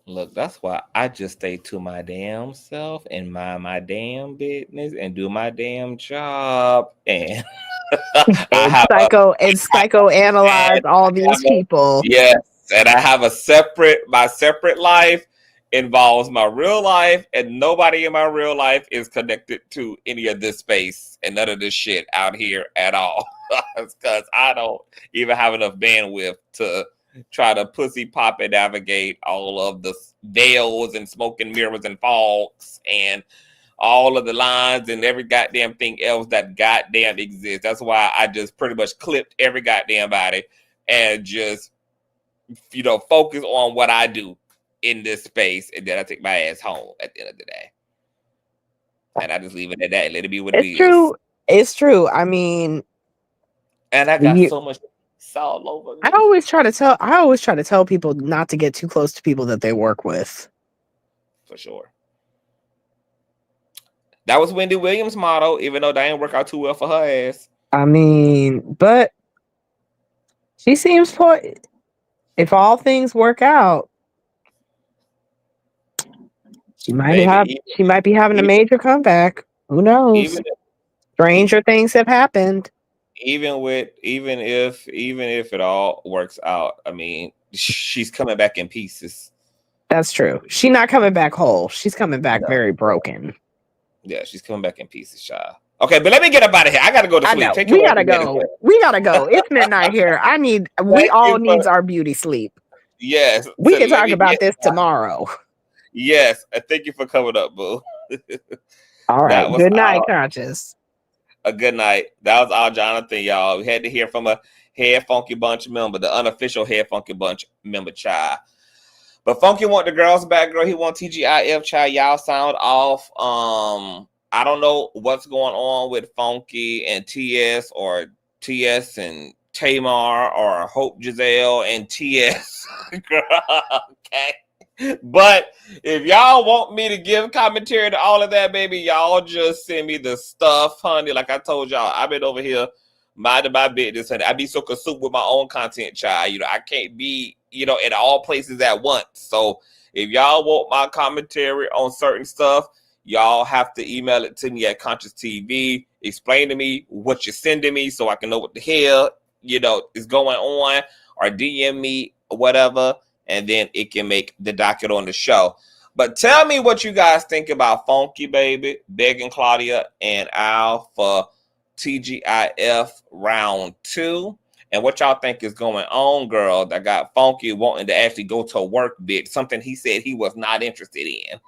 Look, that's why I just stay to my damn self and mind my damn business and do my damn job. And psychoanalyze all these people. Yes, and I have my separate life involves my real life, and nobody in my real life is connected to any of this space and none of this shit out here at all. Because I don't even have enough bandwidth to try to pussy pop and navigate all of the veils and smoke and mirrors and fogs and all of the lines and every goddamn thing else that goddamn exists. That's why I just pretty much clipped every goddamn body and just, you know, focus on what I do in this space, and then I take my ass home at the end of the day. And I just leave it at that. Let it be what it is. It's true. I mean, and I got so much all over me. I always try to tell people not to get too close to people that they work with. For sure. That was Wendy Williams' motto, even though that didn't work out too well for her ass. I mean, but she seems if all things work out, She might Baby, be having a major comeback. Who knows? even Stranger things have happened. even if it all works out, I mean, she's coming back in pieces. That's true. She's not coming back whole. She's coming back very broken. Yeah, she's coming back in pieces, child. Okay, but let me get up out of here. I gotta go to sleep. Take We gotta go. We gotta go. It's midnight here. We all needs our beauty sleep. Yes. We can talk about this tomorrow. Yes. Thank you for coming up, boo. All right. Good night, Conscious. A good night. That was our Jonathan, y'all. We had to hear from a Head Funky Bunch member, the unofficial Head Funky Bunch member, child. But Funky want the girls back, girl. He want TGIF, child. Y'all sound off. I don't know what's going on with Funky and TS, or TS and Tamar, or Hope Giselle and TS. Girl, okay. But if y'all want me to give commentary to all of that, baby, y'all just send me the stuff, honey. Like I told y'all, I've been over here minding my business, and I be so consumed with my own content, child. You know, I can't be, you know, at all places at once. So if y'all want my commentary on certain stuff, y'all have to email it to me at Consciouztv. Explain to me what you're sending me so I can know what the hell, you know, is going on, or DM me, whatever, and then it can make the docket on the show. But tell me what you guys think about Funky, baby, begging Claudia and Al for TGIF round 2. And what y'all think is going on, girl, that got Funky wanting to actually go to work, bitch. Something he said he was not interested in.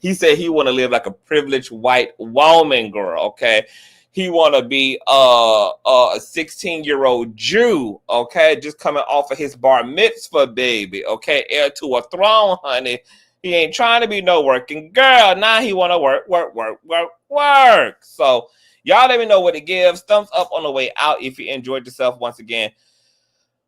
He said he want to live like a privileged white woman, girl, okay? He want to be a 16-year-old Jew, okay? Just coming off of his bar mitzvah, baby, okay? Heir to a throne, honey. He ain't trying to be no working girl. Now he want to work. So y'all let me know what it gives. Thumbs up on the way out if you enjoyed yourself once again.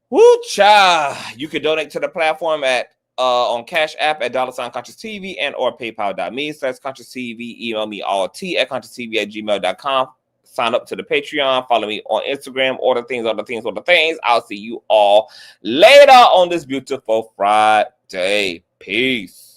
Woo, child. You can donate to the platform at on Cash App at $Consciouztv and or paypal.me/Consciouztv. Email me all t@consciouztv@gmail.com. Sign up to the Patreon. Follow me on Instagram. All the things. I'll see you all later on this beautiful Friday. Peace.